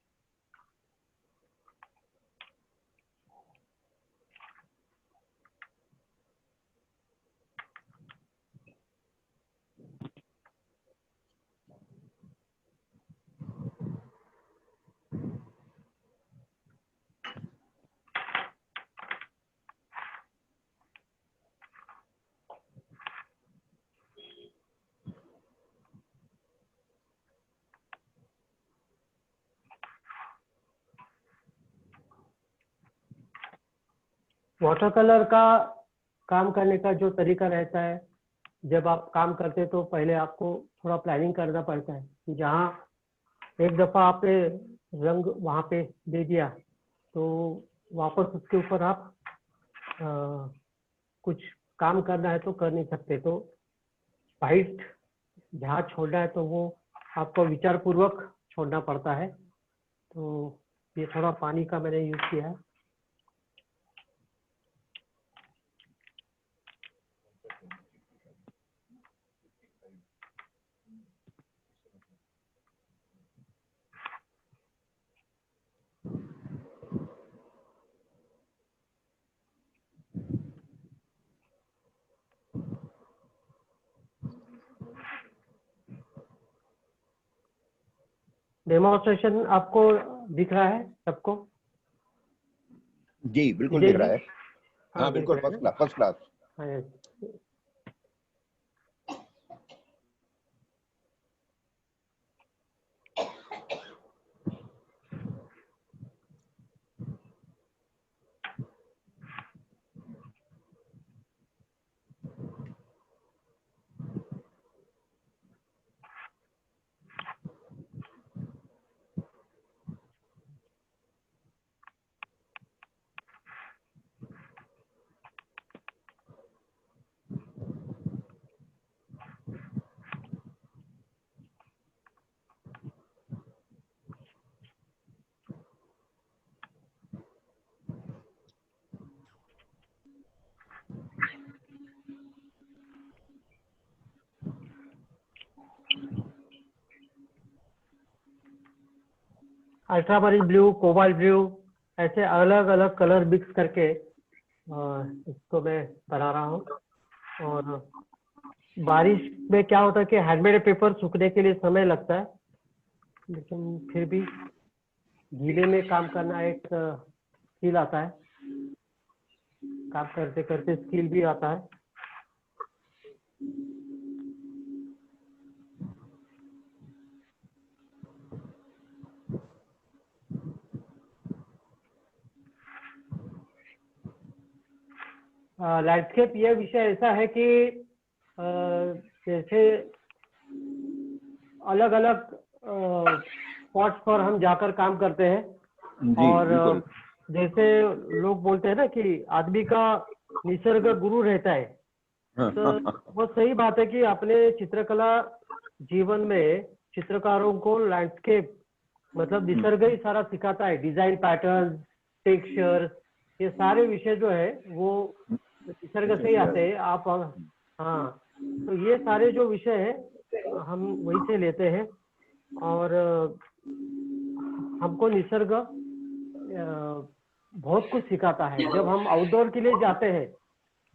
S7: वाटर कलर का काम करने का जो तरीका रहता है, जब आप काम करते तो पहले आपको थोड़ा प्लानिंग करना पड़ता है। जहाँ एक दफ़ा आपने रंग वहाँ पे दे दिया तो वापस उसके ऊपर आप कुछ काम करना है तो कर नहीं सकते। तो वाइट जहाँ छोड़ना है तो वो आपको विचार पूर्वक छोड़ना पड़ता है। तो ये थोड़ा पानी का मैंने यूज किया है। डेमोन्स्ट्रेशन आपको दिख रहा है सबको?
S2: जी बिल्कुल
S7: विजय
S2: दिख रहा
S7: जी?
S2: है। हाँ
S7: दिख
S2: बिल्कुल,
S7: रहा है
S2: फर्स्ट
S7: ना?
S2: Class first class.
S7: हाँ, yes। Ultramarine blue, cobalt blue, ऐसे अलग अलग कलर मिक्स करके इसको मैं बना रहा हूँ। और बारिश में क्या होता है कि हैंडमेड पेपर सूखने के लिए समय लगता है, लेकिन फिर भी गीले में काम करना एक स्किल आता है। काम करते करते स्किल भी आता है। लैंडस्केप ये विषय ऐसा है कि जैसे अलग अलग स्पॉट्स पर हम जाकर काम करते हैं।
S2: जी
S7: और
S2: बिल्कुल।
S7: जैसे लोग बोलते हैं ना कि आदमी का निसर्ग गुरु रहता है, तो वो सही बात है कि अपने चित्रकला जीवन में चित्रकारों को लैंडस्केप मतलब निसर्ग ही सारा सिखाता है। डिजाइन पैटर्न, टेक्सचर, ये सारे विषय जो है वो निसर्ग से ही आते हैं। आप हाँ, तो ये सारे जो विषय है हम वही से लेते हैं। और हमको निसर्ग बहुत कुछ सिखाता है। जब हम आउटडोर के लिए जाते हैं,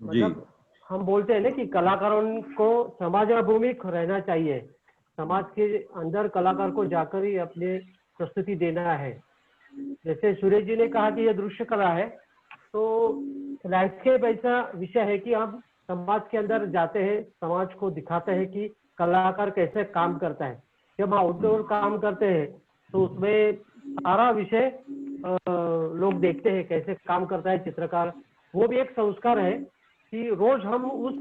S7: मतलब हम बोलते हैं ना कि कलाकारों को समाजाभिमुख रहना चाहिए। समाज के अंदर कलाकार को जाकर ही अपने प्रस्तुति देना है। जैसे सुरेश जी ने कहा कि ये दृश्य कला है, तो लैंडस्केप ऐसा विषय है कि हम समाज के अंदर जाते हैं, समाज को दिखाते हैं कि कलाकार कैसे काम करता है। जब हम आउटडोर काम करते हैं तो उसमें सारा विषय लोग देखते हैं कैसे काम करता है चित्रकार। वो भी एक संस्कार है कि रोज हम उस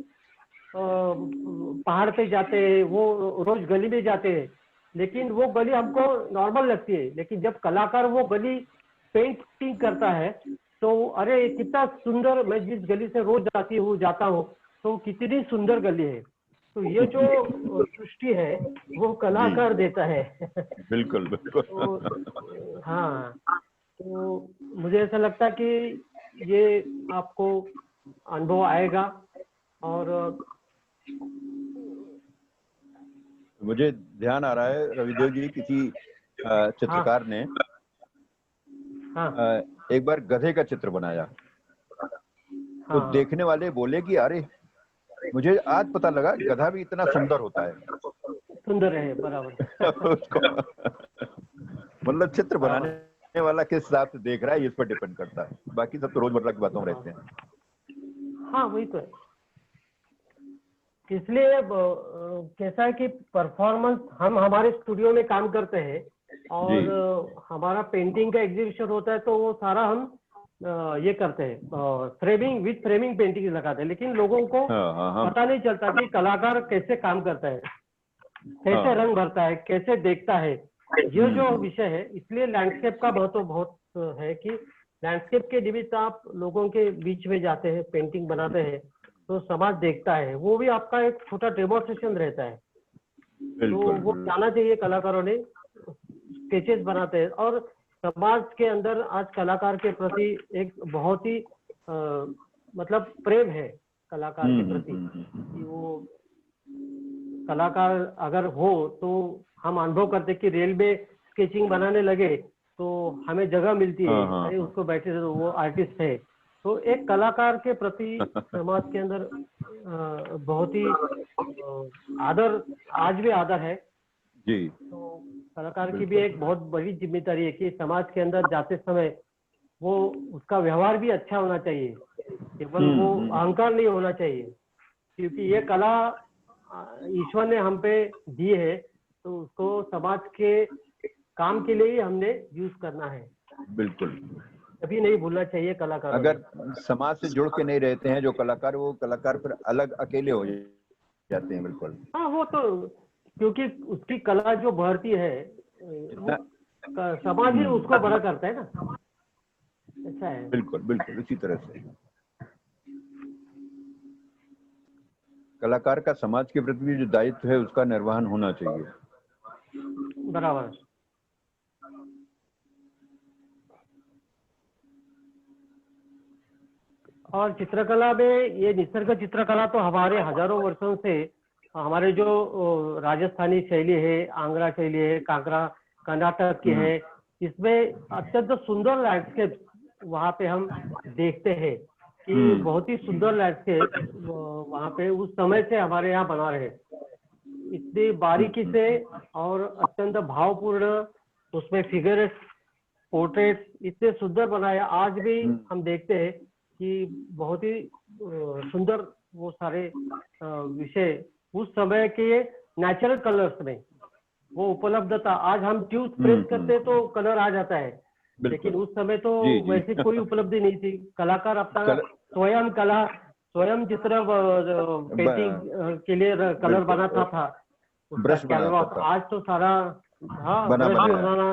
S7: पहाड़ पे जाते हैं, वो रोज गली में जाते हैं, लेकिन वो गली हमको नॉर्मल लगती है। लेकिन जब कलाकार वो गली पेंटिंग करता है तो अरे कितना सुंदर, मैं जिस गली से रोज जाता हूँ तो कितनी सुंदर गली है। तो ये जो सृष्टि है वो कलाकार देता है।
S2: बिल्कुल बिल्कुल।
S7: तो हाँ, तो मुझे ऐसा लगता है कि ये आपको अनुभव आएगा। और
S2: मुझे ध्यान आ रहा है रविदेव जी, किसी चित्रकार ने
S7: हाँ
S2: एक बार गधे का चित्र बनाया। तो
S7: हाँ
S2: देखने वाले बोले कि अरे मुझे आज पता लगा गधा भी इतना सुंदर होता है।
S7: सुंदर है, बराबर।
S2: उसको मतलब चित्र
S7: बराबर।
S2: बनाने वाला किस हिसाब से देख रहा है इस पर डिपेंड करता है। बाकी सब तो रोजमर्रा की बातों में रहते हैं।
S7: हाँ वही तो है। इसलिए कैसा है कि परफॉर्मेंस, हम हमारे स्टूडियो में काम करते हैं और हमारा पेंटिंग का एग्जीबिशन होता है तो वो सारा हम ये करते हैं, फ्रेमिंग विथ फ्रेमिंग पेंटिंग लगाते हैं, लेकिन लोगों को पता नहीं चलता कि कलाकार कैसे काम करता है, कैसे रंग भरता है, कैसे देखता है, ये जो विषय है। इसलिए लैंडस्केप का महत्व बहुत है कि लैंडस्केप के निमित्त आप लोगों के बीच में जाते हैं, पेंटिंग बनाते हैं, तो समाज देखता है, वो भी आपका एक छोटा डेमोन्स्ट्रेशन रहता है। तो वो जाना चाहिए कलाकारों ने, स्केचेस बनाते हैं। और समाज के अंदर आज कलाकार के प्रति एक बहुत ही मतलब प्रेम है कलाकार के प्रति, कि वो कलाकार अगर हो तो हम अनुभव करते कि रेल में स्केचिंग बनाने लगे तो हमें जगह मिलती है, अरे उसको बैठे तो वो आर्टिस्ट है। तो एक कलाकार के प्रति समाज के अंदर बहुत ही आदर, आज भी आदर है
S2: जी।
S7: तो कलाकार की भी एक बहुत बड़ी जिम्मेदारी है कि समाज के अंदर जाते समय वो उसका व्यवहार भी अच्छा होना चाहिए, केवल वो अहंकार नहीं होना चाहिए, क्योंकि ये कला ईश्वर ने हम पे दी है, तो उसको समाज के काम के लिए ही हमने यूज करना है।
S2: बिल्कुल,
S7: कभी नहीं भूलना चाहिए कलाकार।
S2: अगर समाज से जुड़ के नहीं रहते हैं जो कलाकार, वो कलाकार फिर अलग अकेले हो जाते हैं। बिल्कुल,
S7: हाँ, वो तो क्योंकि उसकी कला जो बढ़ती है समाज ही उसको बड़ा करता है ना, ऐसा है।
S2: बिल्कुल बिल्कुल, इसी तरह से कलाकार का समाज के प्रति जो दायित्व है उसका निर्वहन होना चाहिए।
S7: बराबर। और चित्रकला में ये निसर्ग चित्रकला तो हमारे हजारों वर्षों से, हमारे जो राजस्थानी शैली है, आंध्रा शैली है, कांकरा कर्नाटक की है, इसमें अत्यंत सुंदर लैंडस्केप वहाँ पे हम देखते हैं कि बहुत ही सुंदर लैंडस्केप वहाँ पे उस समय से हमारे यहाँ बना रहे, इतनी बारीकी से और अत्यंत भावपूर्ण, उसमें फिगर्स, पोर्ट्रेट इतने सुंदर बनाए। आज भी हम देखते हैं कि बहुत ही सुंदर वो सारे विषय उस समय के नेचुरल कलर्स में वो उपलब्ध था। आज हम ट्यूब प्रेस करते तो कलर आ जाता है, लेकिन उस समय तो वैसी कोई उपलब्धि नहीं थी। कलाकार अपना स्वयं कला, स्वयं चित्र पेंटिंग के लिए कलर बनाता था,
S2: ब्रश बनाता था।
S7: आज तो सारा ब्रश भी बनाना,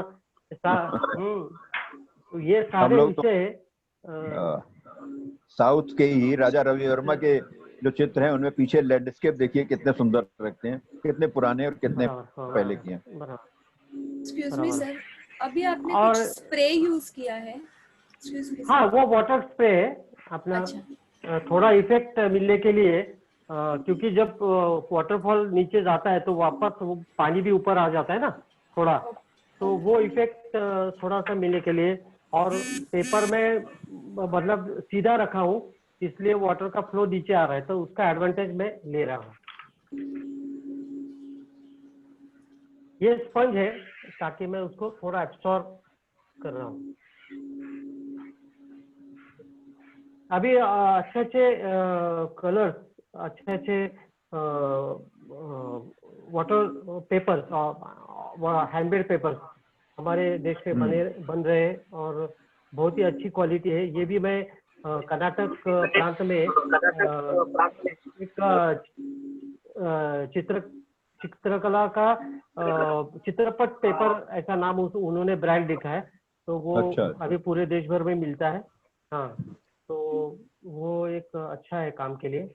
S7: ये सारे विषय
S2: साउथ के ही राजा रवि वर्मा के जो चित्र हैं उनमें पीछे लैंडस्केप देखिए कितने सुंदर रखते हैं, कितने पुराने और कितने पहले के हैं।
S8: एक्सक्यूज मी सर, अभी आपने कुछ स्प्रे यूज किया है?
S7: हाँ, वो वाटर स्प्रे है अपना। अच्छा। थोड़ा इफेक्ट मिलने के लिए, क्योंकि जब वाटरफॉल नीचे जाता है तो वापस वो पानी भी ऊपर आ जाता है ना थोड़ा, तो वो इफेक्ट थोड़ा सा मिलने के लिए। और पेपर में मतलब सीधा रखा हूँ, इसलिए वाटर का फ्लो नीचे आ रहा है, तो उसका एडवांटेज मैं ले रहा हूँ। ये स्पंज है ताकि मैं उसको थोड़ा एब्सॉर्ब कर रहा हूँ। अभी अच्छे अच्छे कलर्स, अच्छे अच्छे वाटर पेपर्स और हैंडमेड पेपर्स हमारे देश में बन रहे हैं और बहुत ही अच्छी क्वालिटी है। ये भी मैं कर्नाटक प्रांत में एक चित्रकला का चित्रपट पेपर ऐसा नाम उन्होंने ब्रांड लिखा है, तो वो अभी पूरे देश भर में मिलता है। हाँ, तो वो एक अच्छा है काम के लिए।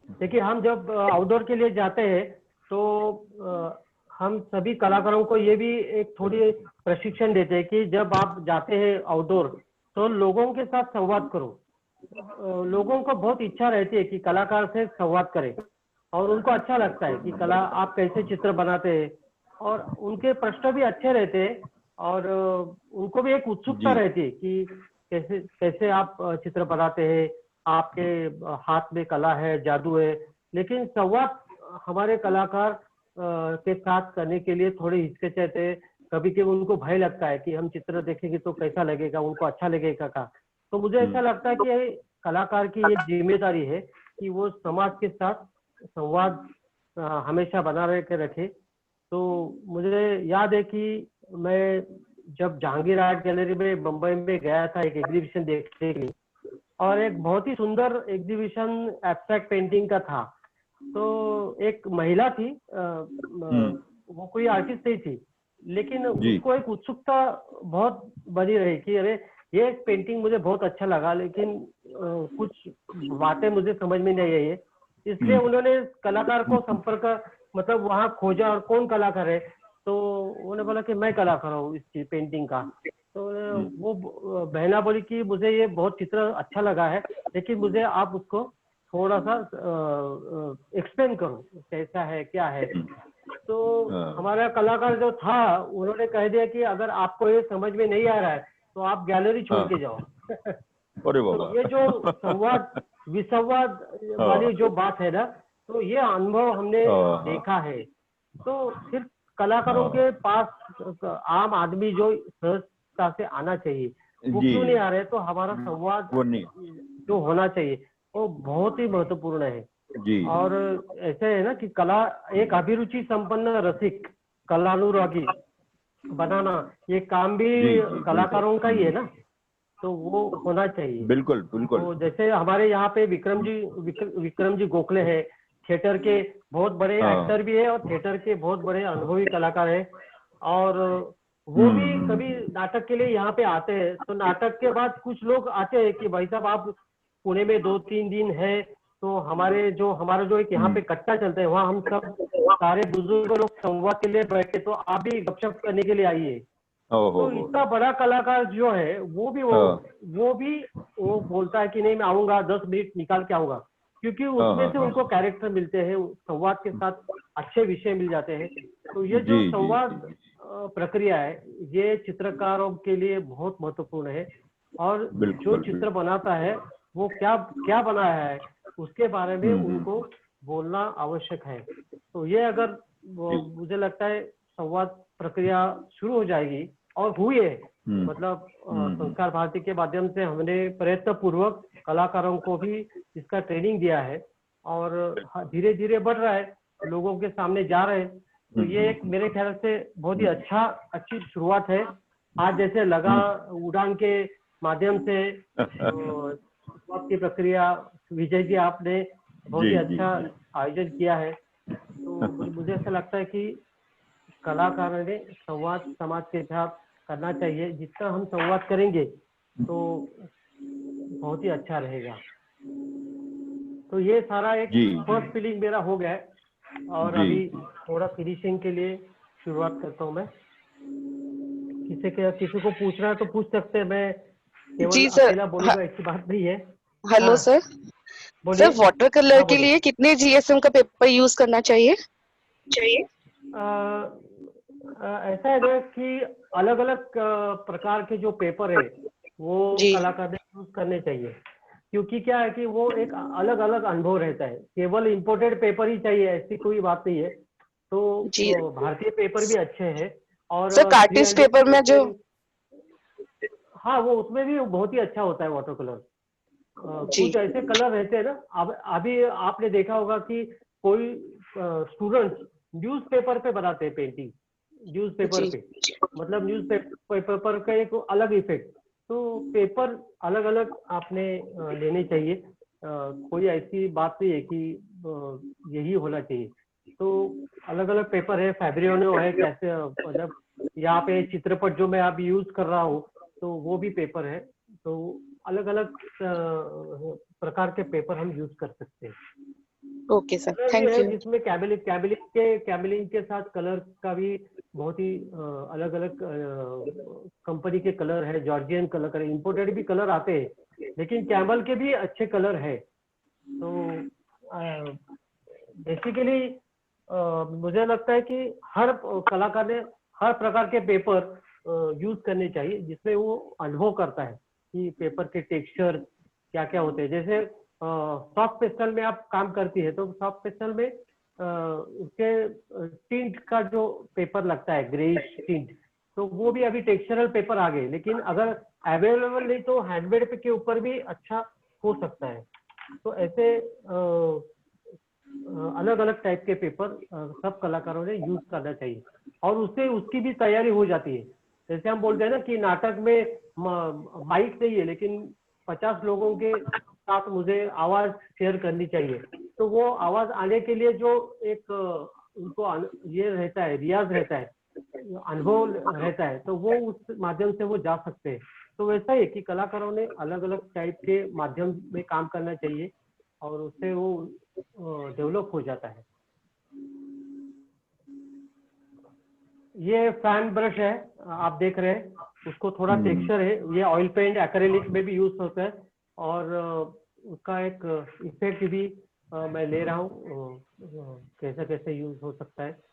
S7: देखिए, हम जब आउटडोर के लिए जाते हैं तो हम सभी कलाकारों को ये भी एक थोड़ी प्रशिक्षण देते हैं कि जब आप जाते हैं आउटडोर तो लोगों के साथ संवाद करो। लोगों को बहुत इच्छा रहती है कि कलाकार से संवाद करें और उनको अच्छा लगता है कि कला आप कैसे चित्र बनाते हैं, और उनके प्रश्न भी अच्छे रहते हैं और उनको भी एक उत्सुकता रहती है कि कैसे कैसे आप चित्र बनाते हैं, आपके हाथ में कला है, जादू है। लेकिन संवाद हमारे कलाकार के साथ करने के लिए थोड़े हिचकिचाते, कभी कभी उनको भय लगता है कि हम चित्र देखेंगे तो कैसा लगेगा, उनको अच्छा लगेगा का। तो मुझे ऐसा लगता है कि कलाकार की ये जिम्मेदारी है कि वो समाज के साथ संवाद हमेशा बना रखे। तो मुझे याद है कि मैं जब जहांगीर आर्ट गैलरी में बम्बई में गया था एक एग्जीबिशन देखने के लिए, और एक बहुत ही सुंदर एग्जीबिशन एब्स्ट्रैक्ट पेंटिंग का था। तो एक महिला थी, वो कोई आर्टिस्ट नहीं थी, लेकिन उसको एक उत्सुकता बहुत बनी रही कि अरे ये पेंटिंग मुझे बहुत अच्छा लगा, लेकिन कुछ बातें मुझे समझ में नहीं आई है। इसलिए उन्होंने कलाकार को संपर्क मतलब वहां खोजा और कौन कलाकार है, तो उन्होंने बोला कि मैं कलाकार हूँ इस पेंटिंग का। तो वो बहना बोली कि मुझे ये बहुत चित्र अच्छा लगा है, लेकिन मुझे आप उसको थोड़ा सा एक्सप्लेन करो कैसा है क्या है। तो हमारा कलाकार जो था उन्होंने कह दिया कि अगर आपको ये समझ में नहीं आ रहा है तो आप गैलरी छोड़ के जाओ।
S2: अरे बाबा।
S7: तो ये जो संवाद विसंवाद वाली जो बात है ना, तो ये अनुभव हमने देखा है। तो सिर्फ कलाकारों के पास आम आदमी जो सहजता से आना चाहिए, वो क्यों नहीं आ रहे? तो हमारा संवाद जो होना चाहिए वो बहुत ही महत्वपूर्ण है जी। और ऐसे है ना कि कला एक अभिरुचि संपन्न रसिक कलानुरागी बनाना, ये काम भी कलाकारों का ही है ना, तो वो होना चाहिए।
S2: बिल्कुल बिल्कुल।
S7: तो जैसे हमारे यहाँ पे विक्रम जी गोखले हैं, थिएटर के बहुत बड़े एक्टर भी है और थिएटर के बहुत बड़े अनुभवी कलाकार हैं, और वो भी कभी नाटक के लिए यहाँ पे आते हैं। तो नाटक के बाद कुछ लोग आते हैं कि भाई साहब आप पुणे में 2-3 दिन है, तो हमारा जो एक यहाँ पे कट्टा चलता है, वहाँ हम सब सारे बुजुर्ग लोग संवाद के लिए बैठे, तो आप भी गपशप करने के लिए आइए। तो इतना बड़ा कलाकार जो है वो भी बोलता है कि नहीं मैं आऊंगा, 10 मिनट निकाल के आऊंगा, क्योंकि उसमें से उनको कैरेक्टर मिलते हैं, संवाद के साथ अच्छे विषय मिल जाते हैं। तो ये जो संवाद प्रक्रिया है ये चित्रकारों के लिए बहुत महत्वपूर्ण है, और जो चित्र बनाता है वो क्या बनाया है उसके बारे में उनको बोलना आवश्यक है। तो ये अगर मुझे लगता है संवाद प्रक्रिया शुरू हो जाएगी, और हुई है, मतलब संस्कार भारती के माध्यम से हमने प्रयत्न पूर्वक कलाकारों को भी इसका ट्रेनिंग दिया है, और धीरे धीरे बढ़ रहा है, लोगों के सामने जा रहे हैं। तो ये एक मेरे ख्याल से बहुत ही अच्छी शुरुआत है। आज जैसे लगा उड़ान के माध्यम से की प्रक्रिया, विजय जी आपने बहुत ही अच्छा आयोजन किया है। तो मुझे ऐसा लगता है कि कलाकारों ने संवाद समाज के साथ करना चाहिए। जितना हम संवाद करेंगे तो बहुत ही अच्छा रहेगा। तो ये सारा एक फर्स्ट फीलिंग मेरा हो गया है, और अभी थोड़ा फिनिशिंग के लिए शुरुआत करता हूँ मैं। किसी को पूछना है तो पूछ सकते हैं, मैं केवल अकेला बोलूंगा ऐसी बात नहीं है।
S9: Hello sir. Sir water colour के लिए कितने जीएसएम का पेपर यूज करना चाहिए?
S7: ऐसा है कि अलग अलग प्रकार के जो पेपर है वो कलाकार ने यूज करने चाहिए, क्योंकि क्या है कि वो एक अलग अलग अनुभव रहता है। केवल इम्पोर्टेड पेपर ही चाहिए ऐसी कोई बात नहीं है। तो भारतीय पेपर भी अच्छे हैं, और
S9: सर कार्टिस्ट पेपर में जो
S7: हाँ वो उसमें भी बहुत ही अच्छा होता है वाटर कलर। कुछ ऐसे कलर रहते हैं ना, अभी आपने देखा होगा कि कोई स्टूडेंट्स न्यूज़पेपर पे बनाते हैं पेंटिंग, न्यूज़पेपर पे, मतलब न्यूज़पेपर का एक अलग इफेक्ट। तो पेपर अलग अलग आपने लेने चाहिए, कोई ऐसी बात नहीं है कि यही होना चाहिए। तो अलग अलग पेपर है, फैब्रिनो है, कैसे मतलब यहाँ पे चित्रपट जो मैं अब यूज कर रहा हूँ तो वो भी पेपर है। तो अलग अलग प्रकार के पेपर हम यूज कर सकते हैं।
S9: Okay sir, thank you.
S7: जिसमें कैमलिन के साथ कलर का भी बहुत ही अलग अलग कंपनी के कलर है, जॉर्जियन कलर, इंपोर्टेड भी कलर आते हैं, लेकिन कैमल के भी अच्छे कलर है। तो बेसिकली मुझे लगता है कि हर कलाकार ने हर प्रकार के पेपर यूज करने चाहिए, जिसमें वो अनुभव करता है कि पेपर के टेक्सचर क्या क्या होते हैं। जैसे सॉफ्ट पेस्टल में आप काम करती है तो सॉफ्ट पेस्टल में उसके टिंट का जो पेपर लगता है ग्रेइश टिंट, तो वो भी अभी टेक्सचरल पेपर आ गए, लेकिन अगर अवेलेबल नहीं तो हैंडमेड के ऊपर भी अच्छा हो सकता है। तो ऐसे अलग अलग टाइप के पेपर सब कलाकारों ने यूज करना चाहिए, और उससे उसकी भी तैयारी हो जाती है। जैसे हम बोलते हैं ना कि नाटक में माइक नहीं है, लेकिन 50 लोगों के साथ मुझे आवाज शेयर करनी चाहिए, तो वो आवाज आने के लिए जो एक उनको ये रहता है, रियाज रहता है, अनुभव रहता है, तो वो उस माध्यम से वो जा सकते हैं। तो वैसा ही कि कलाकारों ने अलग अलग टाइप के माध्यम में काम करना चाहिए, और उससे वो डेवलप हो जाता है। ये फैन ब्रश है, आप देख रहे हैं, उसको थोड़ा टेक्सचर है, ये ऑयल पेंट एक्रेलिक में भी यूज होता है, और उसका एक इफेक्ट भी मैं ले रहा हूँ, कैसे कैसे यूज हो सकता है।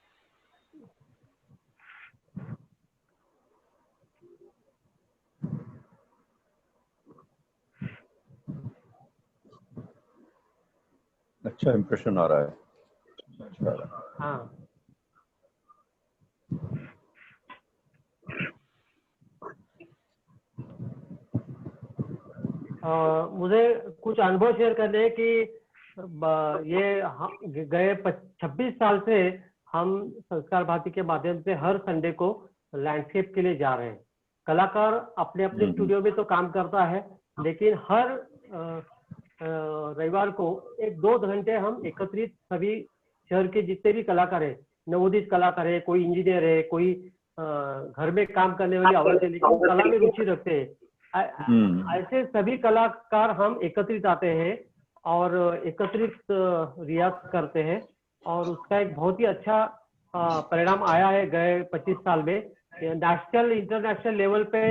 S2: अच्छा इंप्रेशन आ रहा है, अच्छा आ रहा है।
S7: हाँ, मुझे कुछ अनुभव शेयर करने हैं कि ये गए 26 साल से हम संस्कार भारती के माध्यम से हर संडे को लैंडस्केप के लिए जा रहे हैं। कलाकार अपने अपने स्टूडियो में तो काम करता है, लेकिन हर रविवार को 1-2 घंटे हम एकत्रित सभी शहर के जितने भी कलाकार है, नवोदित कलाकार है, कोई इंजीनियर है, कोई घर में काम करने वाली औरत है, लेकिन कला में रुचि रखते हैं, ऐसे सभी कलाकार हम एकत्रित आते हैं और एकत्रित रियाज करते हैं, और उसका एक बहुत ही अच्छा परिणाम आया है गए 25 साल में। नेशनल इंटरनेशनल लेवल पे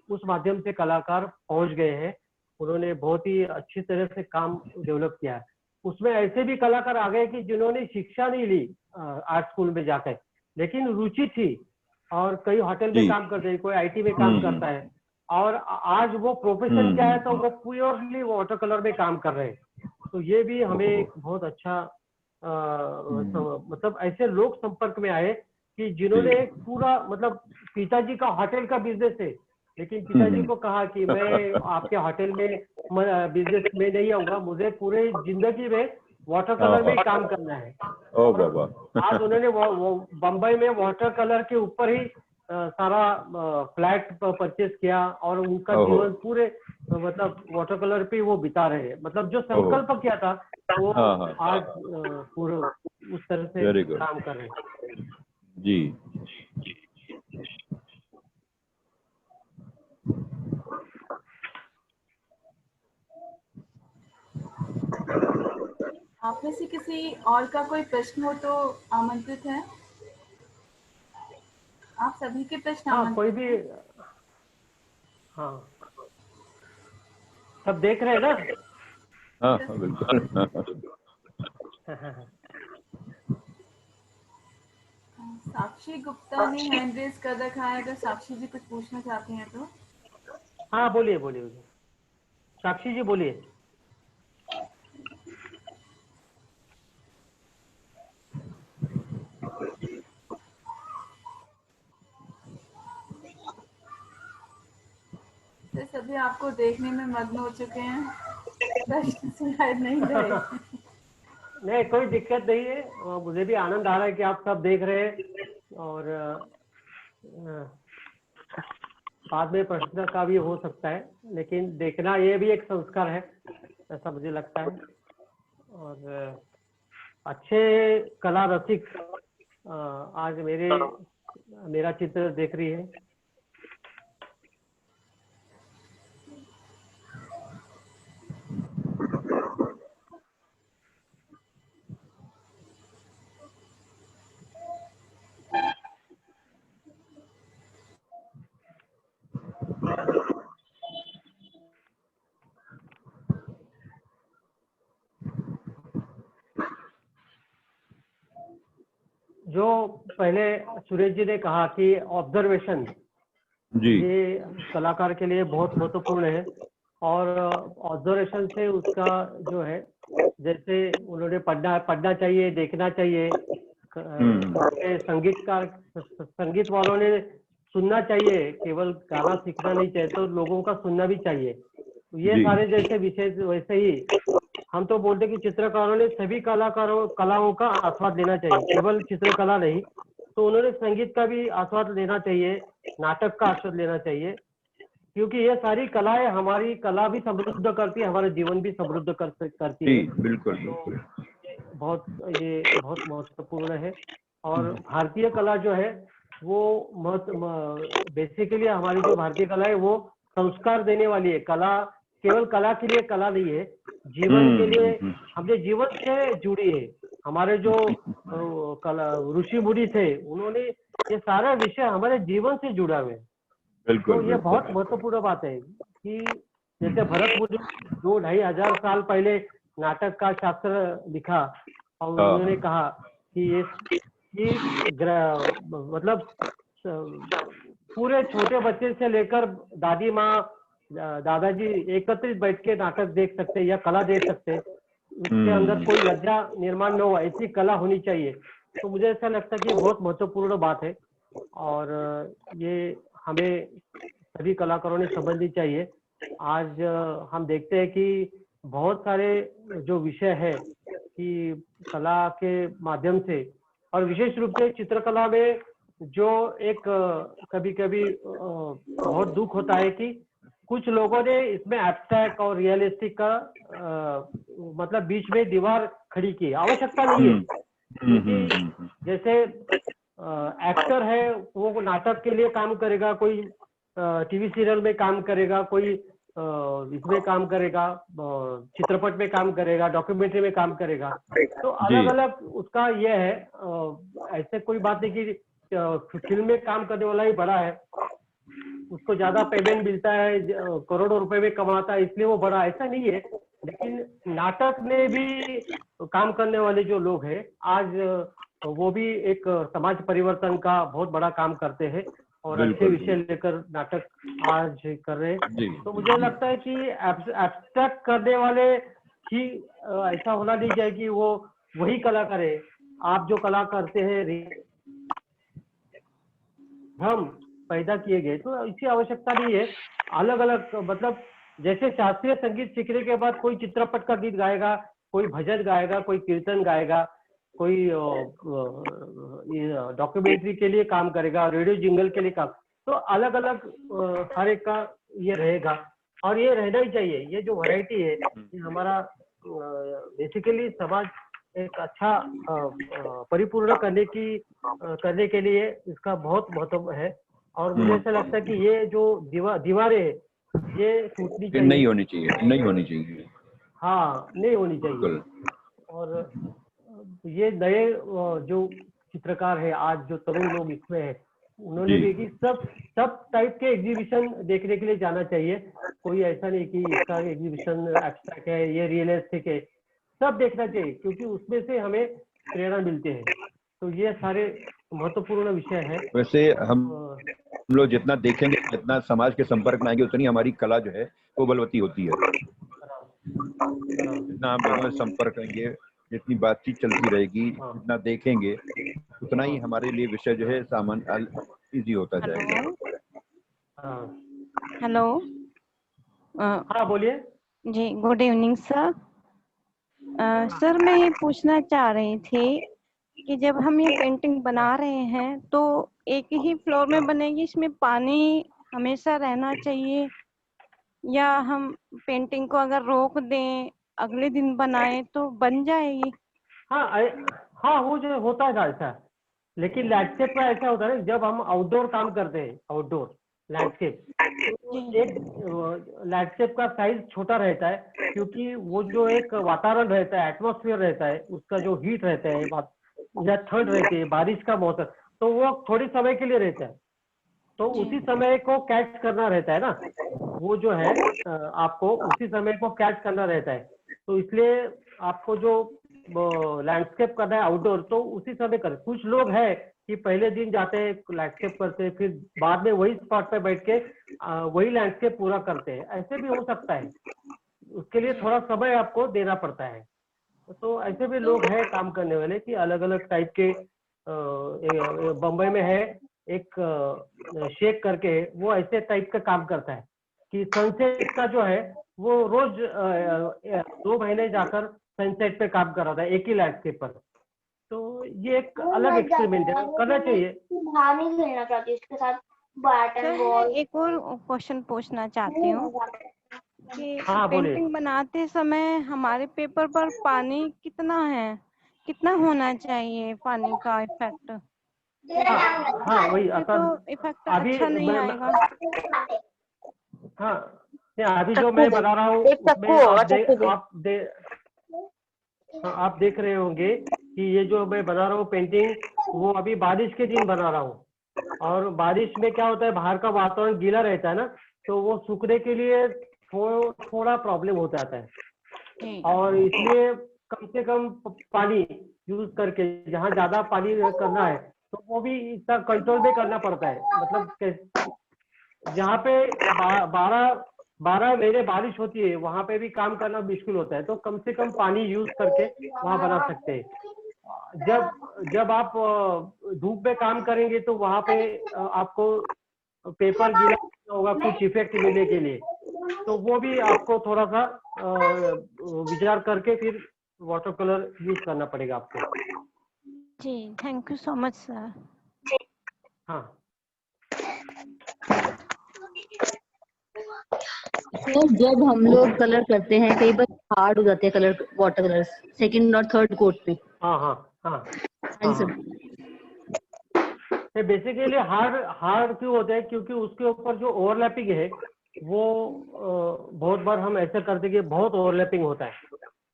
S7: उस माध्यम से कलाकार पहुंच गए हैं, उन्होंने बहुत ही अच्छी तरह से काम डेवलप किया है। उसमें ऐसे भी कलाकार आ गए कि जिन्होंने शिक्षा नहीं ली आर्ट स्कूल में जाकर, लेकिन रुचि थी, और कई होटल में काम करते हैं, कोई IT में काम करता है, और आज वो प्रोफेशन क्या है तो वो प्योरली वाटर कलर में काम कर रहे हैं। तो ये भी हमें एक बहुत अच्छा मतलब ऐसे लोग संपर्क में आए कि जिन्होंने पूरा, मतलब पिताजी का होटल का बिजनेस है, लेकिन पिताजी को कहा कि मैं आपके होटल में बिजनेस में नहीं आऊंगा, मुझे पूरे जिंदगी में वाटर कलर में काम करना है। आज उन्होंने बम्बई में वाटर कलर के ऊपर ही सारा फ्लैट परचेज किया, और उनका जीवन पूरे मतलब वाटर कलर पे वो बिता रहे हैं। मतलब जो संकल्प किया था वो आज पूरा उस तरह से काम कर रहे हैं।
S2: जी
S3: आप में से किसी और का कोई प्रश्न हो तो आमंत्रित है। आप सभी के प्रश्न
S7: हाँ, कोई भी, हाँ, सब देख रहे हैं ना?
S2: हाँ बिल्कुल।
S3: साक्षी गुप्ता ने हैंड रेज कर रखा है, अगर साक्षी जी कुछ पूछना चाहती हैं तो।
S7: हाँ बोलिए बोलिए, साक्षी जी बोलिए।
S3: सभी आपको देखने में मग्न हो चुके हैं, प्रश्न सुनाई नहीं दे रहे।
S7: नहीं, कोई दिक्कत नहीं है, मुझे भी आनंद आ रहा है कि आप सब देख रहे हैं, और बाद में प्रश्न का भी हो सकता है, लेकिन देखना ये भी एक संस्कार है, ऐसा मुझे लगता है। और अच्छे कला रसिक आज मेरा चित्र देख रही है। जो पहले सुरेश जी ने कहा कि ऑब्जर्वेशन ये कलाकार के लिए बहुत महत्वपूर्ण है, और ऑब्जर्वेशन से उसका जो है जैसे उन्होंने पढ़ना चाहिए, देखना चाहिए। संगीत वालों ने सुनना चाहिए, केवल गाना सीखना नहीं चाहिए, तो लोगों का सुनना भी चाहिए। तो ये सारे जैसे विषय, वैसे ही हम तो बोलते कि चित्रकारों ने सभी कलाओं का आस्वाद लेना चाहिए, केवल चित्रकला नहीं। तो उन्होंने संगीत का भी आस्वाद लेना चाहिए, नाटक का आस्वाद लेना चाहिए, क्योंकि ये सारी कलाएं हमारी कला भी समृद्ध करती है, हमारा जीवन भी समृद्ध करती है।
S2: बिल्कुल
S7: ये बहुत महत्वपूर्ण है। और भारतीय कला जो है वो बेसिकली हमारी जो भारतीय कला है वो संस्कार देने वाली है। कला केवल कला के लिए कला नहीं है, जीवन के लिए, हमने जीवन से जुड़ी है। हमारे जो कला ऋषि मुनि थे, उन्होंने ये सारा विषय हमारे जीवन से जुड़ा हुआ है। तो ये बहुत महत्वपूर्ण बात है कि जैसे भरत मुनि 2-2,500 साल पहले नाटक का शास्त्र लिखा और उन्होंने कहा कि मतलब पूरे छोटे बच्चे से लेकर दादी माँ दादाजी एकत्रित बैठ के नाटक देख सकते या कला देख सकते, उसके अंदर कोई लज्जा निर्माण न हो, ऐसी कला होनी चाहिए। तो मुझे ऐसा लगता है कि बहुत महत्वपूर्ण बात है और ये हमें सभी कलाकारों ने समझनी चाहिए। आज हम देखते हैं कि बहुत सारे जो विषय है कि कला के माध्यम से, और विशेष रूप से चित्रकला में जो एक कभी कभी बहुत दुख होता है कि कुछ लोगों ने इसमें एब्स्ट्रैक्ट और रियलिस्टिक का मतलब बीच में दीवार खड़ी की। आवश्यकता नहीं है, क्योंकि जैसे एक्टर है वो नाटक के लिए काम करेगा, कोई टीवी सीरियल में काम करेगा, कोई इसमें काम करेगा, चित्रपट में काम करेगा, डॉक्यूमेंट्री में काम करेगा। तो अलग अलग उसका ये है, ऐसे कोई बात नहीं कि फिल्म में काम करने वाला ही बड़ा है, उसको ज्यादा पेमेंट मिलता है, करोड़ों रुपए में कमाता है इसलिए वो बड़ा, ऐसा नहीं है। लेकिन नाटक में भी काम करने वाले जो लोग हैं आज वो भी एक समाज परिवर्तन का बहुत बड़ा काम करते हैं और अच्छे विषय लेकर नाटक आज कर रहे हैं। तो मुझे लगता है कि एब्स्ट्रैक्ट करने वाले ही ऐसा होना नहीं चाहिए कि वो वही कला करे। आप जो कला करते हैं हम पैदा किए गए, तो इसकी आवश्यकता नहीं है। अलग अलग मतलब जैसे शास्त्रीय संगीत सीखने के बाद कोई चित्रपट का गीत गाएगा, कोई भजन गाएगा, कोई कीर्तन गाएगा, कोई डॉक्यूमेंट्री के लिए काम करेगा, रेडियो जिंगल के लिए काम, तो अलग अलग हर एक का ये रहेगा और ये रहना ही चाहिए। ये जो वैरायटी है ये हमारा बेसिकली समाज एक अच्छा परिपूर्ण करने के लिए इसका बहुत महत्व है। और मुझे ऐसा लगता है कि ये जो दीवारें ये टूटनी चाहिए,
S2: नहीं होनी चाहिए।
S7: हाँ, नहीं होनी चाहिए। और ये नए जो चित्रकार है आज, जो तरुण लोग इसमें है, उन्होंने भी कि सब टाइप के एग्जीबिशन देखने के लिए जाना चाहिए। कोई ऐसा नहीं कि इसका एग्जीबिशन एब्स्ट्रैक्ट है, ये रियलिस्टिक है, सब देखना चाहिए, क्योंकि उसमें से हमें प्रेरणा मिलते हैं। तो ये सारे महत्वपूर्ण विषय है।
S2: वैसे हम लोग जितना देखेंगे, जितना समाज के संपर्क में आएंगे, उतनी हमारी कला जो है वो बलवती होती है। जितना हम लोगों में संपर्क रहेंगे, जितनी बातचीत चलती रहेगी, जितना देखेंगे, उतना ही हमारे लिए विषय जो है सामान्य इजी होता जाएगा।
S10: हेलो,
S7: हाँ बोलिए
S10: जी। Good evening sir. सर मैं ये पूछना चाह रही थी कि जब हम ये पेंटिंग बना रहे हैं तो एक ही फ्लोर में बनेगी, इसमें पानी हमेशा रहना चाहिए, या हम पेंटिंग को अगर रोक दें अगले दिन बनाएं तो बन जाएगी?
S7: हाँ, वो जो होता है ऐसा, लेकिन लैंडस्केप में ऐसा होता है जब हम आउटडोर काम करते हैं, आउटडोर लैंडस्केप, एक लैंडस्केप का साइज छोटा रहता है, क्योंकि वो जो एक वातावरण रहता है, एटमॉस्फेयर रहता है, उसका जो हीट रहता है या ठंड रहती है, बारिश का मौसम, तो वो थोड़ी समय के लिए रहता है, तो उसी समय को कैच करना रहता है ना, वो जो है आपको उसी समय को कैच करना रहता है। तो इसलिए आपको जो लैंडस्केप करना है आउटडोर, तो उसी समय करें। कुछ लोग हैं कि पहले दिन जाते हैं लैंडस्केप करते हैं, फिर बाद में वही स्पॉट पे बैठ के वही लैंडस्केप पूरा करते हैं, ऐसे भी हो सकता है। उसके लिए थोड़ा समय आपको देना पड़ता है। तो ऐसे भी लोग हैं काम करने वाले कि अलग अलग टाइप के बम्बई में है एक शेख करके, वो ऐसे टाइप का काम करता है कि सनसेट का जो है वो रोज 2 महीने जाकर सनसेट पे काम कर रहा था एक ही लैंडस्केप पर। तो ये एक अलग एक्सपेरिमेंट है, करना चाहिए।
S11: बाहर नहीं खेलना चाहती उसके साथ बैट एंड बॉल।
S10: एक और क्वेश्चन पूछना चाहती हूँ कि
S7: हाँ, बोलिए।
S10: पेंटिंग बनाते समय हमारे पेपर पर पानी कितना है, कितना होना चाहिए पानी का इफेक्ट?
S7: हाँ वही
S10: तो इफेक्ट
S7: अभी
S10: अच्छा नहीं आएगा।
S7: हाँ अभी जो मैं बना रहा हूँ उसमें आप देख रहे होंगे कि ये जो मैं बना रहा हूँ पेंटिंग, वो अभी बारिश के दिन बना रहा हूँ। और बारिश में क्या होता है, बाहर का वातावरण गीला रहता है ना, तो वो सूखने के लिए थोड़ा प्रॉब्लम हो जाता है। और इसलिए कम से कम पानी यूज करके, जहाँ ज्यादा पानी करना है तो वो भी इतना कंट्रोल में करना पड़ता है। मतलब जहाँ पे 12 महीने बारिश होती है वहां पे भी काम करना मुश्किल होता है, तो कम से कम पानी यूज करके वहां बना सकते हैं। जब आप धूप में काम करेंगे तो वहां पे आपको पेपर गीला होगा कुछ इफेक्ट मिलने के लिए, तो वो भी आपको थोड़ा सा विचार करके फिर वाटर कलर यूज करना पड़ेगा आपको।
S10: जी, thank you so much sir.
S7: हाँ
S12: सर, जब हम लोग कलर करते हैं कई बार हार्ड हो जाते हैं कलर, वाटर कलर सेकंड और थर्ड कोट पे।
S7: हाँ
S12: सर
S7: बेसिकली हार्ड क्यों होता है, क्योंकि उसके ऊपर जो ओवरलैपिंग है वो बहुत बार हम ऐसा करते कि बहुत ओवरलैपिंग होता है,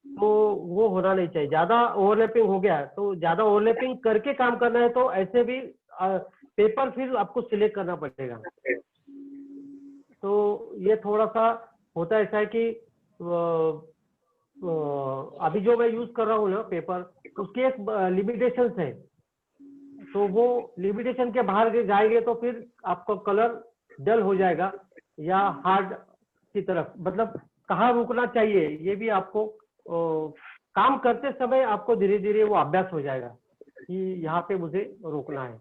S7: तो वो होना नहीं चाहिए। ज्यादा ओवरलैपिंग हो गया तो ज्यादा ओवरलैपिंग करके काम करना है तो ऐसे भी पेपर फिर आपको सिलेक्ट करना पड़ेगा। तो ये थोड़ा सा होता है ऐसा है कि अभी जो मैं यूज कर रहा हूँ ना पेपर, उसके एक लिमिटेशंस है, तो वो लिमिटेशन के बाहर जाएंगे तो फिर आपको कलर डल हो जाएगा या हार्ड की तरफ। मतलब कहाँ रुकना चाहिए ये भी आपको काम करते समय आपको धीरे धीरे वो अभ्यास हो जाएगा कि यहाँ पे मुझे रोकना है,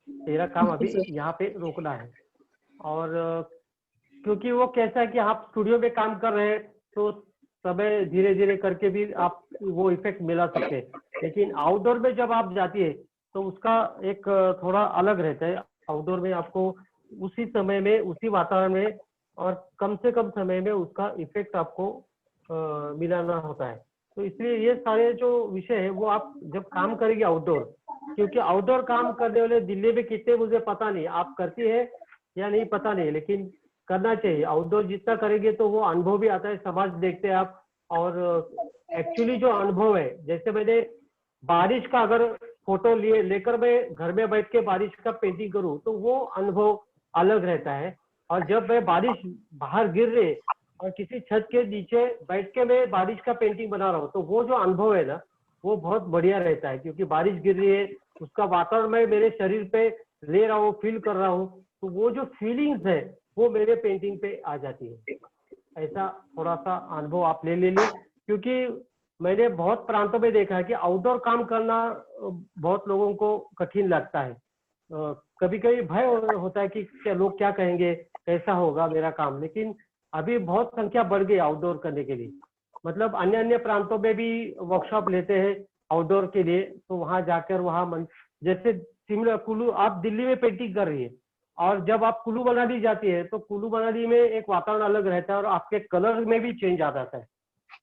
S7: तेरा काम अभी यहाँ पे रोकना है। और क्योंकि वो कैसा है कि आप स्टूडियो में काम कर रहे हैं तो समय धीरे धीरे करके भी आप वो इफेक्ट मिला सकते हैं, लेकिन आउटडोर में जब आप जाती है तो उसका एक थोड़ा अलग रहता है। आउटडोर में आपको उसी समय में उसी वातावरण में और कम से कम समय में उसका इफेक्ट आपको मिलाना होता है। तो इसलिए ये सारे जो विषय है वो आप जब काम करेंगे आउटडोर, क्योंकि आउटडोर काम करने वाले दिल्ली में कितने मुझे पता नहीं, आप करती है या नहीं पता नहीं, लेकिन करना चाहिए। आउटडोर जितना करेंगे तो वो अनुभव भी आता है, समाज देखते हैं आप। और एक्चुअली जो अनुभव है, जैसे मैंने बारिश का अगर फोटो लेकर मैं घर में बैठ के बारिश का पेंटिंग करूं तो वो अनुभव अलग रहता है। और जब मैं बारिश बाहर गिर रही और किसी छत के नीचे बैठ के मैं बारिश का पेंटिंग बना रहा हूँ तो वो जो अनुभव है ना वो बहुत बढ़िया रहता है, क्योंकि बारिश गिर रही है, उसका वातावरण मैं मेरे शरीर पे ले रहा हूँ, फील कर रहा हूँ, तो वो जो फीलिंग्स है वो मेरे पेंटिंग पे आ जाती है। ऐसा थोड़ा सा अनुभव आप ले लीजिए, क्योंकि मैंने बहुत प्रांतों में देखा है कि आउटडोर काम करना बहुत लोगों को कठिन लगता है। कभी कभी भय होता है कि लोग क्या कहेंगे, कैसा होगा मेरा काम। लेकिन अभी बहुत संख्या बढ़ गई आउटडोर करने के लिए, मतलब अन्य अन्य प्रांतों में भी वर्कशॉप लेते हैं आउटडोर के लिए। तो वहां जाकर वहां जैसे शिमला कुल्लू, आप दिल्ली में पेंटिंग कर रही है और जब आप कुल्लू मनाली जाती है तो कुल्लू मनाली में एक वातावरण अलग रहता है और आपके कलर में भी चेंज आ जाता है।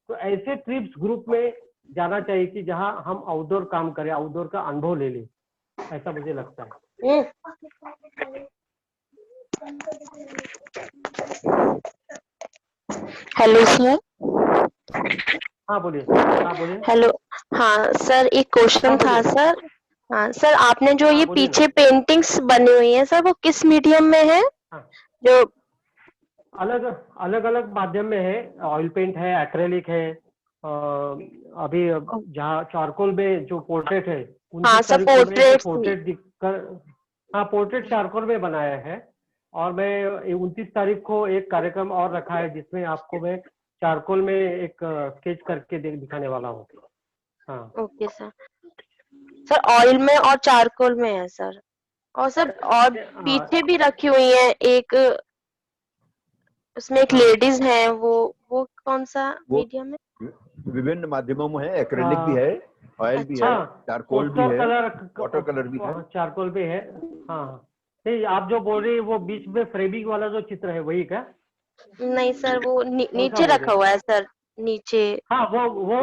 S7: तो ऐसे ट्रिप्स ग्रुप में जाना चाहिए कि जहां हम आउटडोर काम करें, आउटडोर का अनुभव ले लें, ऐसा मुझे लगता है।
S9: Hello sir.
S7: हाँ बोलिए।
S9: हेलो, हाँ सर, एक क्वेश्चन था सर। हाँ सर, आपने जो ये पीछे पेंटिंग्स बनी हुई हैं सर, वो किस मीडियम में है? जो
S7: अलग अलग माध्यम में है, ऑयल पेंट है, एक्रेलिक है, अभी जहाँ चारकोल में जो पोर्ट्रेट है,
S9: हाँ सर,
S7: पोर्ट्रेट चारकोल में बनाया है। और मैं 29 तारीख को एक कार्यक्रम और रखा है जिसमें आपको मैं चारकोल में एक स्केच करके दिखाने वाला हूँ। हाँ
S9: ओके सर। सर ऑयल में और चारकोल में है सर, और सर और पीछे भी रखी हुई है एक, उसमें एक
S7: हाँ
S9: लेडीज है, वो कौन सा
S2: वो
S9: मीडियम है?
S2: विभिन्न माध्यमों में है, एक्रेलिक भी है, ऑयल भी है,
S7: हाँ
S2: चारकोल भी
S7: पोस्टर
S2: है,
S7: कलर,
S2: वाटर कलर भी है।
S7: चारकोल भी है। हाँ नहीं, आप जो बोल रही है वो बीच में फ्रेमिंग वाला जो चित्र है वही क्या?
S9: नहीं सर, वो
S7: कौन सा
S9: नीचे
S7: बोल रहे
S9: रखा
S7: हैं?
S9: हुआ है सर, नीचे।
S7: हाँ वो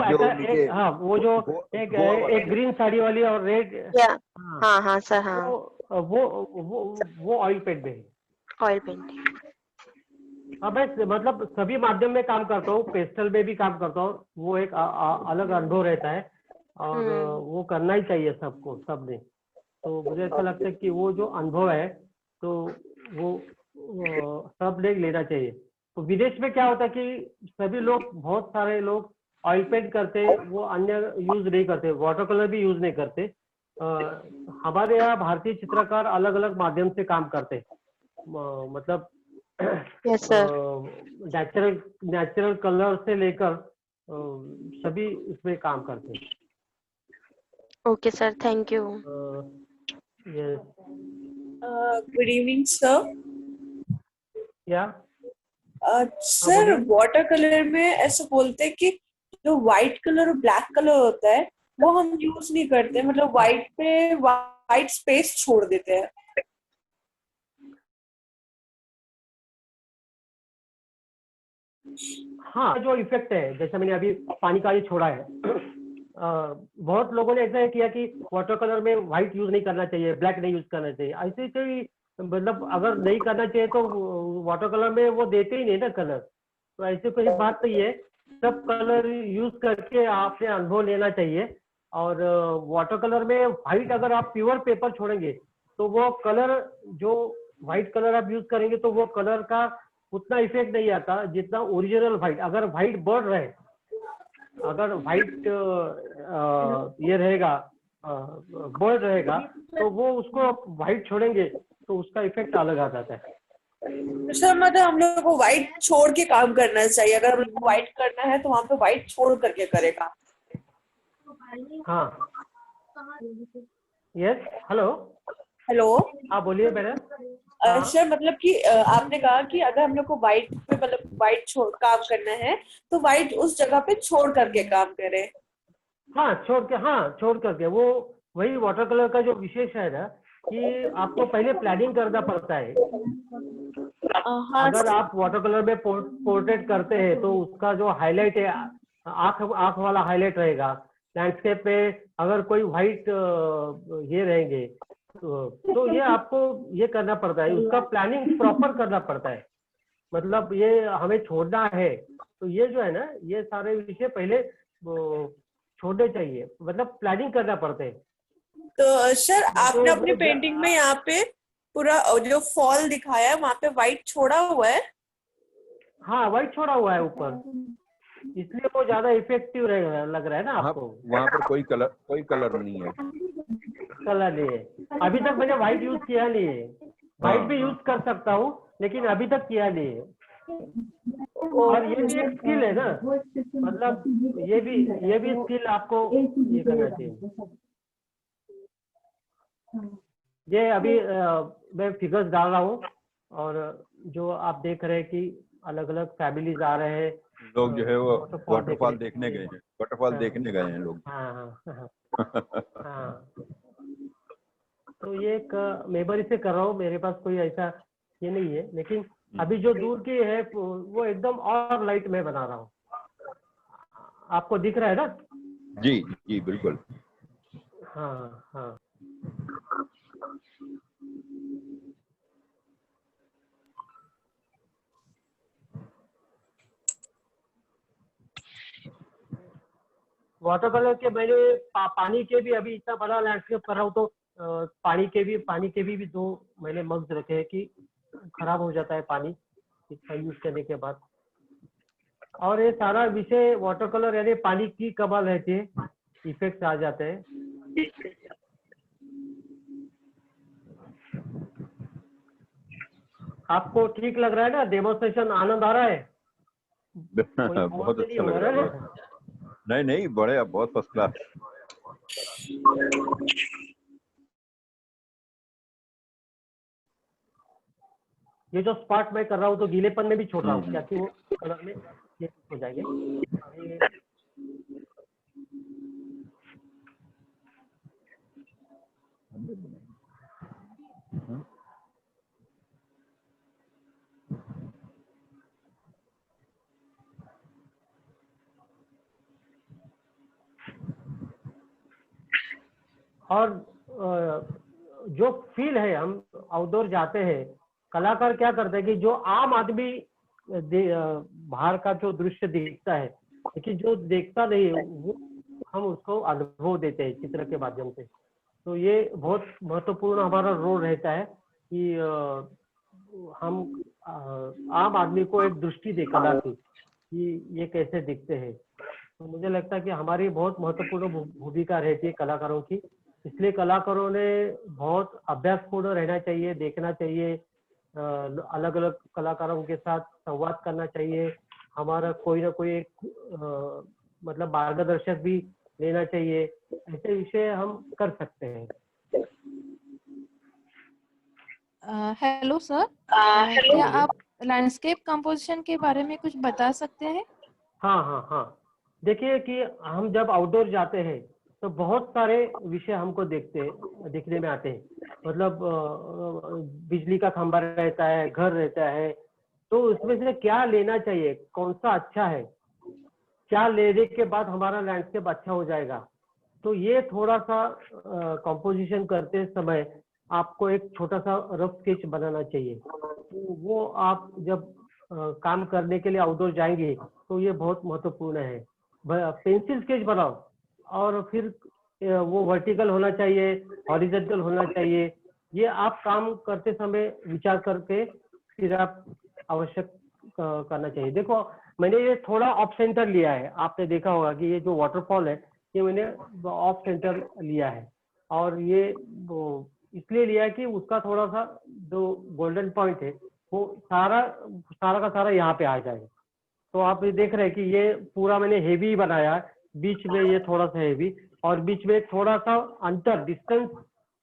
S2: जो
S7: एक,
S2: नीचे
S7: हाँ वो जो एक
S2: गोवा वाला
S7: एक ग्रीन साड़ी वाली और रेड।
S9: या
S7: हाँ
S9: हाँ हाँ सर, हाँ
S7: वो ऑयल पेंट में है।
S9: Oil painting.
S7: हाँ मैं मतलब सभी माध्यम में काम करता हूँ, पेस्टल में भी काम करता हूँ, वो एक अलग अनुभव रहता है और वो करना ही चाहिए सबको, सबने। तो मुझे ऐसा लगता है कि वो जो अनुभव है तो वो सबने लेना चाहिए। तो विदेश में क्या होता है कि सभी लोग, बहुत सारे लोग ऑयल पेंट करते, वो अन्य यूज नहीं करते, वाटर कलर भी यूज नहीं करते। हमारे यहाँ भारतीय चित्रकार अलग अलग माध्यम से काम करते हैं, मतलब
S9: यस सर।
S7: नेचुरल कलर से लेकर सभी इसमें काम करते हैं।
S9: Okay sir, thank you.
S7: Yes
S13: good evening sir.
S7: या
S13: सर वाटर कलर में ऐसे बोलते हैं कि जो व्हाइट कलर और ब्लैक कलर होता है वो हम यूज नहीं करते, मतलब व्हाइट पे व्हाइट स्पेस छोड़ देते हैं।
S7: हाँ जो इफेक्ट है, जैसे मैंने अभी पानी का ये छोड़ा है, बहुत लोगों ने ऐसा किया कि वाटर कलर में व्हाइट यूज नहीं करना चाहिए, ब्लैक नहीं यूज करना चाहिए, ऐसे कोई मतलब अगर नहीं करना चाहिए तो वाटर कलर में वो देते ही नहीं ना कलर, तो ऐसे कोई बात नहीं है। सब कलर यूज करके आपने अनुभव लेना चाहिए। और वाटर कलर में व्हाइट अगर आप प्योर पेपर छोड़ेंगे तो वो कलर, जो व्हाइट कलर आप यूज करेंगे तो वो कलर का उतना इफेक्ट नहीं आता जितना ओरिजिनल व्हाइट। अगर व्हाइट बढ़ रहे, अगर व्हाइट ये रहेगा, बढ़ रहेगा, तो वो उसको व्हाइट छोड़ेंगे तो उसका इफेक्ट अलग आ जाता है।
S13: सर मतलब हम लोग को व्हाइट छोड़ के काम करना चाहिए, अगर हम लोग को व्हाइट करना है तो वहां पे व्हाइट छोड़ करके करेगा।
S7: हाँ यस, हेलो
S13: हेलो,
S7: हाँ बोलिए मैडम।
S13: सर मतलब कि आपने कहा कि अगर हम लोग को व्हाइट पे मतलब व्हाइट छोड़ काम करना है तो व्हाइट उस जगह पे छोड़ करके काम करें।
S7: हाँ छोड़ के, हाँ छोड़ करके, वो वही वाटर कलर का जो विशेष है ना कि आपको पहले प्लानिंग करना पड़ता है। अगर आप वाटर कलर में पोर्ट्रेट करते हैं तो उसका जो हाईलाइट है, आंख वाला हाईलाइट रहेगा। लैंडस्केप पे अगर कोई व्हाइट ये रहेंगे तो ये आपको ये करना पड़ता है, उसका प्लानिंग प्रॉपर करना पड़ता है। मतलब ये हमें छोड़ना है तो ये जो है ना, ये सारे विषय पहले छोड़ने चाहिए, मतलब प्लानिंग करना पड़ता है।
S13: तो सर आपने
S7: तो
S13: अपनी पेंटिंग में यहाँ पे पूरा जो फॉल दिखाया है वहां पे व्हाइट छोड़ा हुआ है।
S7: हाँ व्हाइट छोड़ा हुआ है ऊपर, इसलिए वो ज्यादा इफेक्टिव लग रहा है ना आपको।
S2: वहाँ पर कोई कलर नहीं है।
S7: कलर नहीं है, अभी तक मैंने व्हाइट यूज किया नहीं है। व्हाइट भी यूज कर सकता हूँ लेकिन अभी तक किया नहीं है। और ये भी एक स्किल है ना, मतलब ये भी स्किल आपको ये करना चाहिए। ये अभी मैं फिगर्स डाल रहा हूँ और जो आप देख रहे हैं कि अलग अलग फैमिलीज आ रहे हैं,
S2: लोग जो है वो वाटरफॉल देखने गए हैं, वाटरफॉल देखने गए हैं लोग।
S7: हाँ तो ये एक मेमोरी से कर रहा हूँ, मेरे पास कोई ऐसा ये नहीं है, लेकिन अभी जो दूर की है वो एकदम और लाइट में बना रहा हूँ। आपको दिख रहा है ना?
S2: जी जी बिल्कुल।
S7: हाँ हाँ वाटर कलर के मैंने पानी के भी अभी इतना बड़ा लैंडस्केप कर रहा हूँ तो पानी के भी 2 मैंने मग्स रखे हैं कि खराब हो जाता है पानी इसका यूज करने के बाद। और ये सारा विषय वाटर कलर यानी पानी की कमाल रहती है, इफेक्ट आ जाते हैं। आपको ठीक लग रहा है ना? डेमोन्स्ट्रेशन आनंद आ रहा है?
S2: बहुत अच्छा लग रहा है। नहीं नहीं, बढ़िया, बहुत फर्स्ट क्लास।
S7: ये जो स्पॉट मैं कर रहा हूँ तो गीलेपन में भी छोड़ रहा हूँ ताकि वो कलर में ये हो जाएंगे। और जो फील है, हम आउटडोर जाते हैं, कलाकार क्या करते हैं कि जो आम आदमी बाहर का जो दृश्य दिखता है, लेकिन जो देखता नहीं है वो हम उसको अनुभव देते हैं चित्र के माध्यम से। तो ये बहुत महत्वपूर्ण हमारा रोल रहता है कि हम आम आदमी को एक दृष्टि दे कला की कि ये कैसे दिखते हैं। तो मुझे लगता है कि हमारी बहुत महत्वपूर्ण भूमिका रहती है कलाकारों की। इसलिए कलाकारों ने बहुत अभ्यासपूर्ण रहना चाहिए, देखना चाहिए, अलग अलग कलाकारों के साथ संवाद करना चाहिए। हमारा कोई ना कोई एक मतलब मार्गदर्शक भी लेना चाहिए। ऐसे विषय हम कर सकते हैं।
S14: हेलो सर, क्या आप लैंडस्केप कंपोजिशन के बारे में कुछ बता सकते हैं?
S7: हाँ, देखिए कि हम जब आउटडोर जाते हैं तो बहुत सारे विषय हमको देखने में आते हैं। मतलब बिजली का खंभा रहता है, घर रहता है, तो उसमें से क्या लेना चाहिए, कौन सा अच्छा है, क्या लेने के बाद हमारा लैंडस्केप अच्छा हो जाएगा। तो ये थोड़ा सा कंपोजिशन करते समय आपको एक छोटा सा रफ स्केच बनाना चाहिए। तो वो आप जब काम करने के लिए आउटडोर जाएंगे तो ये बहुत महत्वपूर्ण है। पेंसिल स्केच बनाओ और फिर वो वर्टिकल होना चाहिए, हॉरिजॉन्टल होना चाहिए। ये आप काम करते समय विचार करके फिर आप आवश्यक करना चाहिए। देखो, मैंने ये थोड़ा ऑफ सेंटर लिया है, आपने देखा होगा कि ये जो वाटरफॉल है ये मैंने ऑफ सेंटर लिया है, और ये इसलिए लिया है कि उसका थोड़ा सा जो गोल्डन पॉइंट है वो सारा का सारा यहाँ पे आ जाएगा। तो आप ये देख रहे हैं कि ये पूरा मैंने हेवी बनाया है, बीच में ये थोड़ा सा हेवी और बीच में थोड़ा सा अंतर डिस्टेंस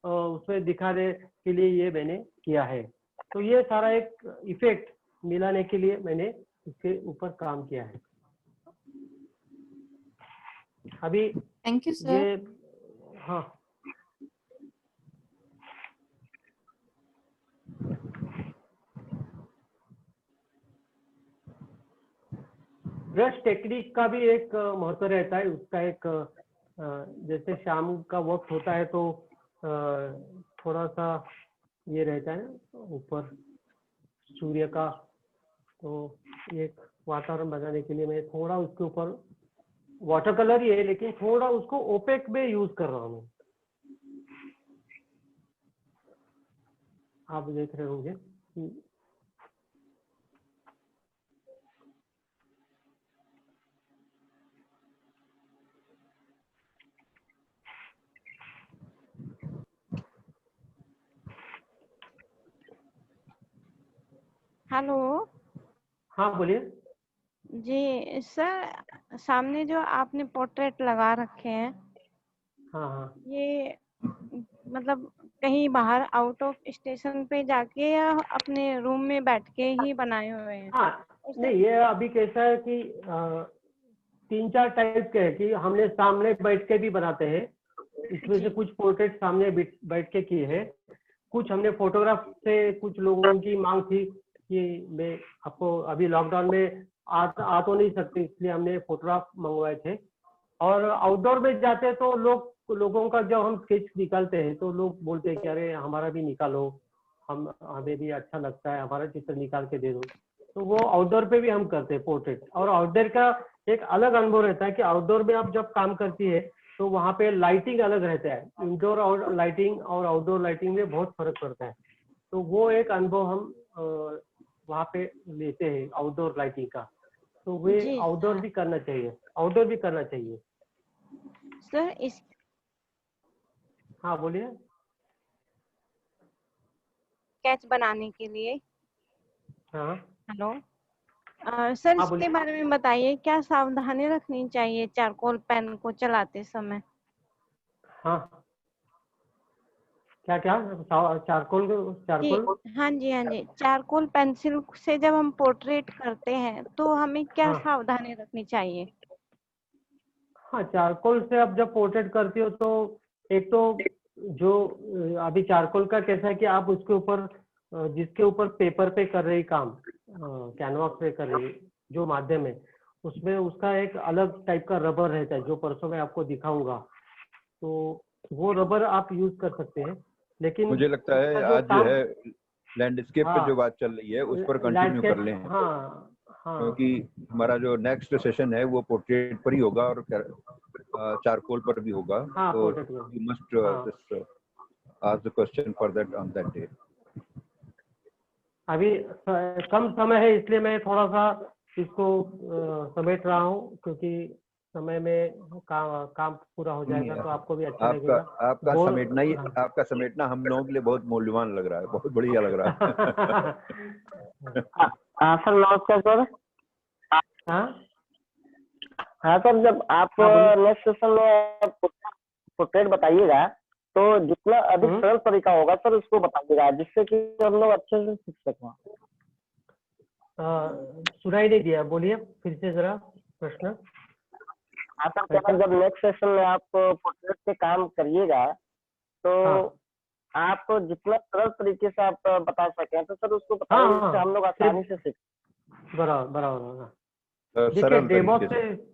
S7: उसमें दिखाने के लिए ये मैंने किया है। तो ये सारा एक इफेक्ट मिलाने के लिए मैंने इसके ऊपर काम किया है। अभी
S14: थैंक यू सर।
S7: ये हाँ, ब्रश टेक्निक का भी एक महत्व रहता है। उसका एक जैसे शाम का वक्त होता है तो थोड़ा सा ये रहता है ना ऊपर सूर्य का, तो एक वातावरण बनाने के लिए मैं थोड़ा उसके ऊपर वाटर कलर ही है लेकिन थोड़ा उसको ओपेक में यूज कर रहा हूँ। आप देख रहे होंगे।
S10: हेलो।
S7: हाँ बोलिए।
S10: जी सर, सामने जो आपने पोर्ट्रेट लगा रखे हैं,
S7: हाँ,
S10: ये मतलब कहीं बाहर आउट ऑफ स्टेशन पे जाके या अपने रूम में बैठ के ही बनाए हुए हैं?
S7: हाँ, नहीं ये अभी कैसा है कि 3-4 टाइप के हैं कि हमने सामने बैठ के भी बनाते हैं। इसमें से कुछ पोर्ट्रेट सामने बैठ के किए हैं, कुछ हमने फोटोग्राफ से, कुछ लोगों की मांग थी कि मैं आपको अभी लॉकडाउन में आ तो नहीं सकते, इसलिए हमने फोटोग्राफ मंगवाए थे। और आउटडोर में जाते तो लोगों का जब हम स्केच निकालते हैं तो लोग बोलते हैं कि अरे हमारा भी निकालो, हमें भी अच्छा लगता है, हमारा चित्र निकाल के दे दो। तो वो आउटडोर पे भी हम करते हैं पोर्ट्रेट। और आउटडोर का एक अलग अनुभव रहता है कि आउटडोर में आप जब काम करती है तो वहाँ पे लाइटिंग अलग रहता है। इंडोर और लाइटिंग और आउटडोर लाइटिंग में बहुत फर्क पड़ता है। तो वो एक अनुभव हम वहाँ पे लेते हैं आउटडोर लाइटिंग का। तो वे आउटडोर भी करना चाहिए, आउटडोर भी करना चाहिए।
S10: सर इस
S7: हाँ बोलिए।
S10: स्केच बनाने के लिए।
S7: हाँ
S10: हेलो। सर
S7: हाँ
S10: इसके
S7: बोलिए।
S10: बारे में बताइए, क्या सावधानी रखनी चाहिए चारकोल पेन को चलाते समय?
S7: हाँ क्या क्या चारकोल
S10: जी हाँ जी, हाँ जी, चारकोल पेंसिल से जब हम पोर्ट्रेट करते हैं तो हमें क्या
S7: हाँ
S10: सावधानी रखनी चाहिए?
S7: हाँ चारकोल से आप जब पोर्ट्रेट करती हो तो एक तो जो अभी चारकोल का कैसा है कि आप उसके ऊपर जिसके ऊपर पेपर पे कर रही काम, कैनवास पे कर रही जो माध्यम है, उसमें उसका एक अलग टाइप का रबर रहता है जो परसों मैं आपको दिखाऊंगा। तो वो रबर आप यूज कर सकते हैं, लेकिन
S2: मुझे लगता है
S7: उसका जो
S2: आज जो
S7: काम,
S2: है लैंडस्केप पे जो बात चल रही है उस पर कंटिन्यू कर लें,
S7: हाँ हाँ
S2: क्योंकि हमारा जो नेक्स्ट सेशन है वो पोर्ट्रेट पर ही होगा और चारकोल पर भी होगा।
S7: हाँ
S2: तो
S7: पोर्ट्रेट में
S2: यू मस्ट
S7: हाँ।
S2: Just ask the question for that on that day.
S7: अभी कम समय है इसलिए मैं थोड़ा सा इसको समेट रहा हूँ, क्योंकि समय में काम पूरा हो जाएगा तो आपको भी अच्छा लगेगा।
S2: आपका समेटना ही, आपका समेटना हम लोगों के लिए बहुत मूल्यवान लग रहा है, बहुत बढ़िया लग रहा है।
S15: सर नमस्कार सर। हाँ सर, जब आप नेक्स्ट सेशन में पोर्ट्रेट बताइएगा तो जितना अधिक सरल तरीका होगा सर उसको बताइएगा, जिससे कि हम लोग अच्छे से सीख सकें।
S7: सुनाई नहीं दिया, बोलिए फिर से जरा प्रश्न।
S15: हाँ सर, जब नेक्स्ट सेशन में आप पोर्ट्रेट पे काम करिएगा तो आप जितना सरल तरीके से आप बता सकें तो सर उसको बताइए, जिससे हम लोग आसानी से सीख।
S7: बराबर।
S2: सरल
S7: डेमो
S2: तरीके
S7: से,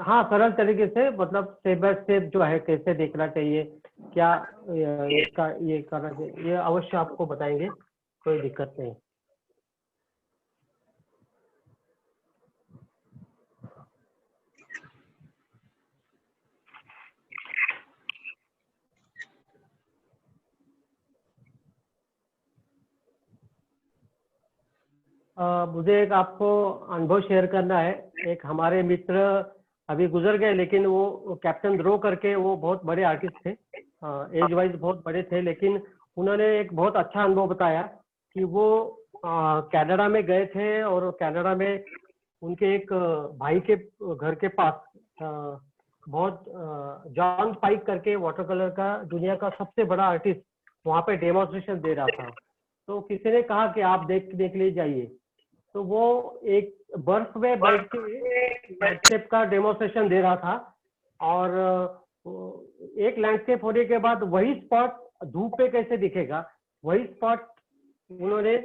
S7: हाँ सरल तरीके से, मतलब स्टेप बाय स्टेप जो है कैसे देखना चाहिए, क्या इसका ये करना चाहिए, ये अवश्य आपको बताएंगे, कोई दिक्कत नहीं। मुझे एक आपको अनुभव शेयर करना है। एक हमारे मित्र अभी गुजर गए, लेकिन वो कैप्टन ध्रुव करके वो बहुत बड़े आर्टिस्ट थे, एज वाइज बहुत बड़े थे, लेकिन उन्होंने एक बहुत अच्छा अनुभव बताया कि वो कनाडा में गए थे और कनाडा में उनके एक भाई के घर के पास बहुत जॉन पाइक करके वाटर कलर का दुनिया का सबसे बड़ा आर्टिस्ट वहाँ पे डेमोन्स्ट्रेशन दे रहा था। तो किसी ने कहा कि आप देखने के लिए जाइए, तो वो एक बर्फ में बैठ के लैंडस्केप का डेमोन्स्ट्रेशन दे रहा था, और एक लैंडस्केप होने के बाद वही स्पॉट धूप पे कैसे दिखेगा, वही स्पॉट उन्होंने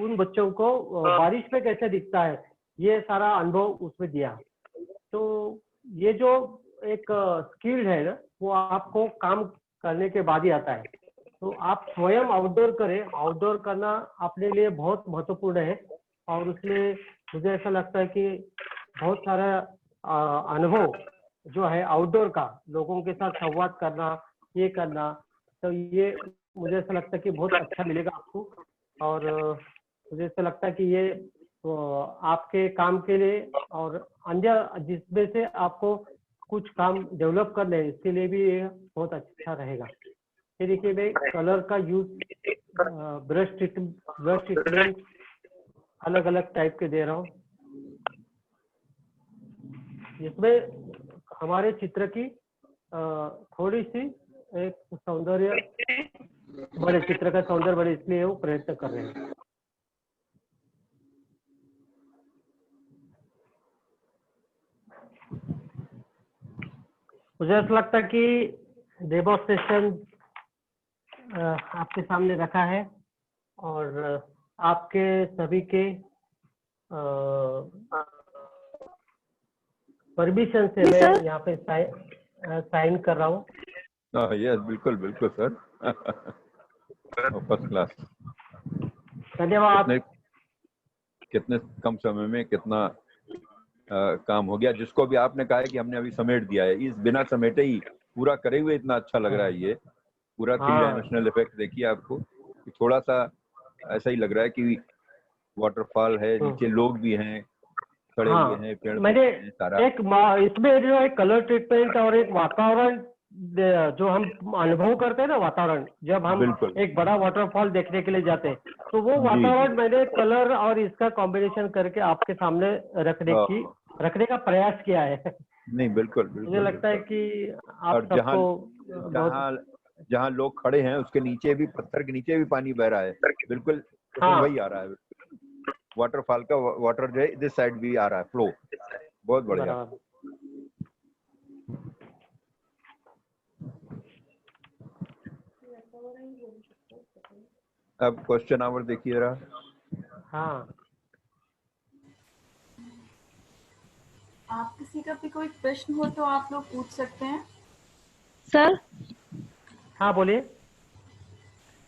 S7: उन बच्चों को बारिश पे कैसे दिखता है, ये सारा अनुभव उसमें दिया। तो ये जो एक स्किल है ना, वो आपको काम करने के बाद ही आता है। तो आप स्वयं आउटडोर करें, आउटडोर करना अपने लिए बहुत महत्वपूर्ण है, और उसमें मुझे ऐसा लगता है कि बहुत सारा अनुभव जो है आउटडोर का, लोगों के साथ संवाद करना, ये करना, तो ये मुझे ऐसा लगता है कि बहुत अच्छा मिलेगा आपको। और मुझे ऐसा लगता है कि ये आपके काम के लिए और अन्य जिसमें से आपको कुछ काम डेवलप करने हैं, इसके लिए भी ये बहुत अच्छा रहेगा। ये देखिए, मैं कलर का यूज, ब्रश ट्रीटमेंट अलग अलग टाइप के दे रहा हूँ, जिसमें हमारे चित्र की थोड़ी सी एक सौंदर्य, हमारे चित्र का सौंदर्य बढ़े, इसलिए वो प्रयत्न कर रहे हैं। मुझे ऐसा लगता है कि डेमोन्स्ट्रेशन आपके सामने रखा है, और आपके सभी के परमिशन से मैं यहाँ पे साइन कर रहा हूँ।
S2: यस, बिल्कुल बिल्कुल सर, फर्स्ट क्लास।
S7: धन्यवाद।
S2: कितने कम समय में कितना काम हो गया, जिसको भी आपने कहा है कि हमने अभी समेट दिया है, इस बिना समेटे ही पूरा करे हुए इतना अच्छा लग रहा है। ये पूरा 3 डायमेंशनल इफेक्ट देखिए आपको, थोड़ा सा ऐसा ही लग रहा है कि वाटरफॉल है, नीचे लोग भी हैं, खड़े हुए हैं, पेड़
S7: मैंने
S2: सारा
S7: एक इसमें जो है कलर ट्रीटमेंट और एक वातावरण जो हम अनुभव करते हैं ना वातावरण, जब हम
S2: बिल्कुल।
S7: एक बड़ा वाटरफॉल देखने के लिए जाते हैं, तो वो वातावरण मैंने कलर और इसका कॉम्बिनेशन करके आपके सामने रखने का प्रयास किया है।
S2: नहीं, बिल्कुल बिल्कुल।
S7: मुझे लगता है कि आप
S2: और
S7: सबको
S2: जहाँ लोग खड़े हैं उसके नीचे भी, पत्थर के नीचे भी पानी बह रहा है, बिल्कुल वही आ रहा है। वाटरफॉल का वाटर जो है दिस साइड भी आ रहा है, फ्लो बहुत बढ़िया। अब क्वेश्चन आवर देखिए जरा।
S7: हाँ,
S3: आप किसी का भी कोई प्रश्न हो तो आप लोग पूछ सकते हैं।
S10: सर।
S7: हाँ बोलिए।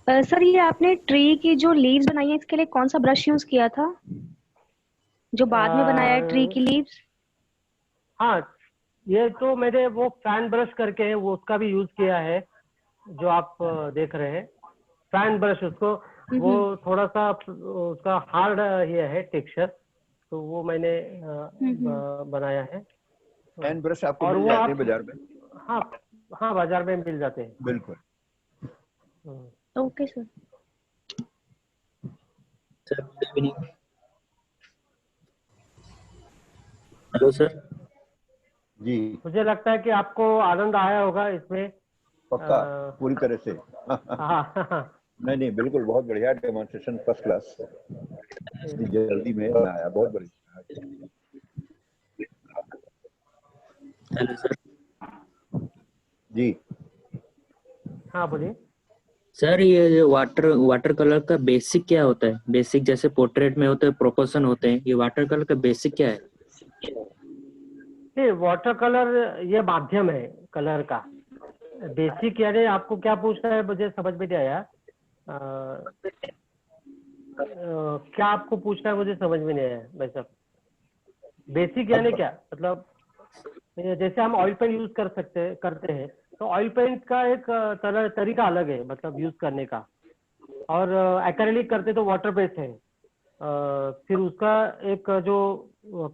S16: सर, ये आपने ट्री की जो लीव्स बनाई है, इसके लिए कौन सा ब्रश यूज किया था, जो बाद में बनाया है ट्री की लीव्स?
S7: हाँ, ये तो मैंने वो फैन ब्रश करके है, वो उसका भी यूज किया है, जो आप देख रहे हैं फैन ब्रश। उसको वो थोड़ा सा उसका हार्ड ये है टेक्सचर, तो वो मैंने बनाया है।
S2: फैन ब्रश आपको मिल जाते हैं बाजार में?
S7: हाँ हाँ, बाजार में मिल जाते हैं।
S2: बिल्कुल।
S16: Okay sir.
S17: हेलो सर
S2: जी।
S7: मुझे लगता है कि आपको आनंद आया होगा इसमें।
S2: पक्का, पूरी तरह से। नहीं नहीं, बिल्कुल बहुत बढ़िया डेमोन्स्ट्रेशन, फर्स्ट क्लास। इतनी जल्दी में आया, बहुत बढ़िया।
S17: Hello sir.
S2: जी
S7: हाँ बोलिए।
S17: सर, ये वाटर कलर का बेसिक क्या होता है? बेसिक जैसे पोर्ट्रेट में होते हैं, प्रोपोर्शन होते हैं, ये वाटर कलर का बेसिक क्या है?
S7: ये वाटर कलर ये माध्यम है कलर का। बेसिक यानी आपको क्या पूछना है, मुझे समझ में नहीं आया। क्या आपको पूछना है, मुझे समझ में नहीं आया भाई साहब। बेसिक यानी क्या मतलब? जैसे हम ऑयल पेंट यूज करते हैं, तो ऑयल पेंट का एक तरीका अलग है, मतलब यूज करने का। और एक्रेलिक करते तो वाटर बेस्ड है। फिर उसका एक जो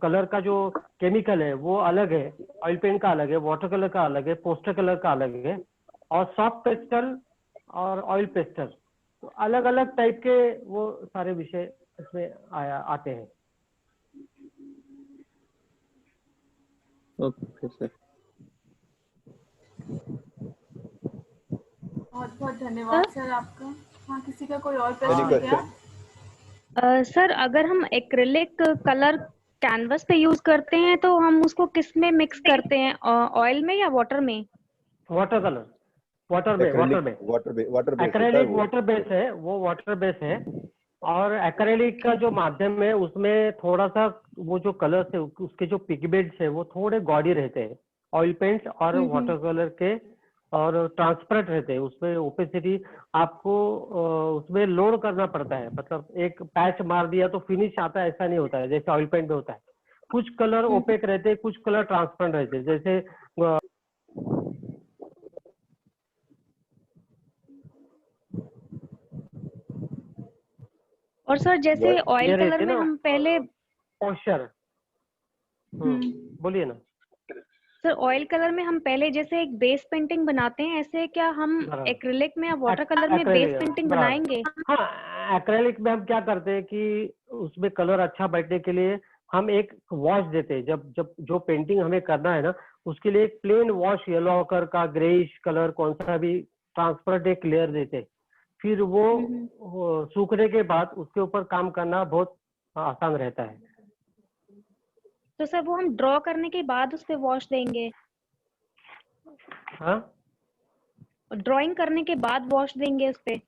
S7: कलर का जो केमिकल है वो अलग है, ऑयल पेंट का अलग है, वाटर कलर का अलग है, पोस्टर कलर का अलग है, और सॉफ्ट पेस्टल और ऑयल पेस्टल, तो अलग अलग टाइप के वो सारे विषय इसमें आते हैं।
S17: Okay sir.
S3: बहुत बहुत धन्यवाद सर आपका। हाँ, किसी का कोई और प्रश्न है क्या?
S16: सर, अगर हम एक्रिलिक कलर कैनवस पे यूज करते हैं तो हम उसको किस में मिक्स करते हैं, ऑयल में या वाटर में?
S7: वाटर कलर, वाटर में एक्रेलिक वाटर बेस है, वो वाटर बेस है। और एक्रेलिक का जो माध्यम है उसमें थोड़ा सा वो जो कलर है उसके जो पिगमेंट्स है वो थोड़े गॉडी रहते हैं, ऑयल पेंट्स और वाटर कलर के, और ट्रांसपेरेंट रहते हैं। उसमें ओपेसिटी आपको उसमें लोड करना पड़ता है, मतलब एक पैच मार दिया तो फिनिश आता है, ऐसा नहीं होता है जैसे ऑयल पेंट में होता है। कुछ कलर ओपेक रहते हैं, कुछ कलर ट्रांसपेरेंट रहते हैं। जैसे
S16: और सर, जैसे ऑयल कलर में हम पहले
S7: पॉस्चर, बोलिए ना
S16: सर, ऑयल कलर में हम पहले जैसे एक बेस पेंटिंग बनाते हैं, ऐसे क्या हम एक्रिलिक में या वाटर कलर में बेस पेंटिंग बनाएंगे?
S7: हाँ, एक्रेलिक में हम क्या करते हैं कि उसमें कलर अच्छा बैठने के लिए हम एक वॉश देते हैं। जब जो पेंटिंग हमें करना है ना, उसके लिए एक प्लेन वॉश येलो ऑकर का, ग्रेइश कलर, कौन सा भी ट्रांसपेरेंट एक लेयर देते हैं। फिर वो सूखने के बाद उसके ऊपर काम करना बहुत आसान रहता है।
S16: तो सर, वो हम ड्रॉ करने के बाद उस पे वॉश देंगे?
S7: हाँ,
S16: ड्राइंग करने के बाद वॉश देंगे उस पे?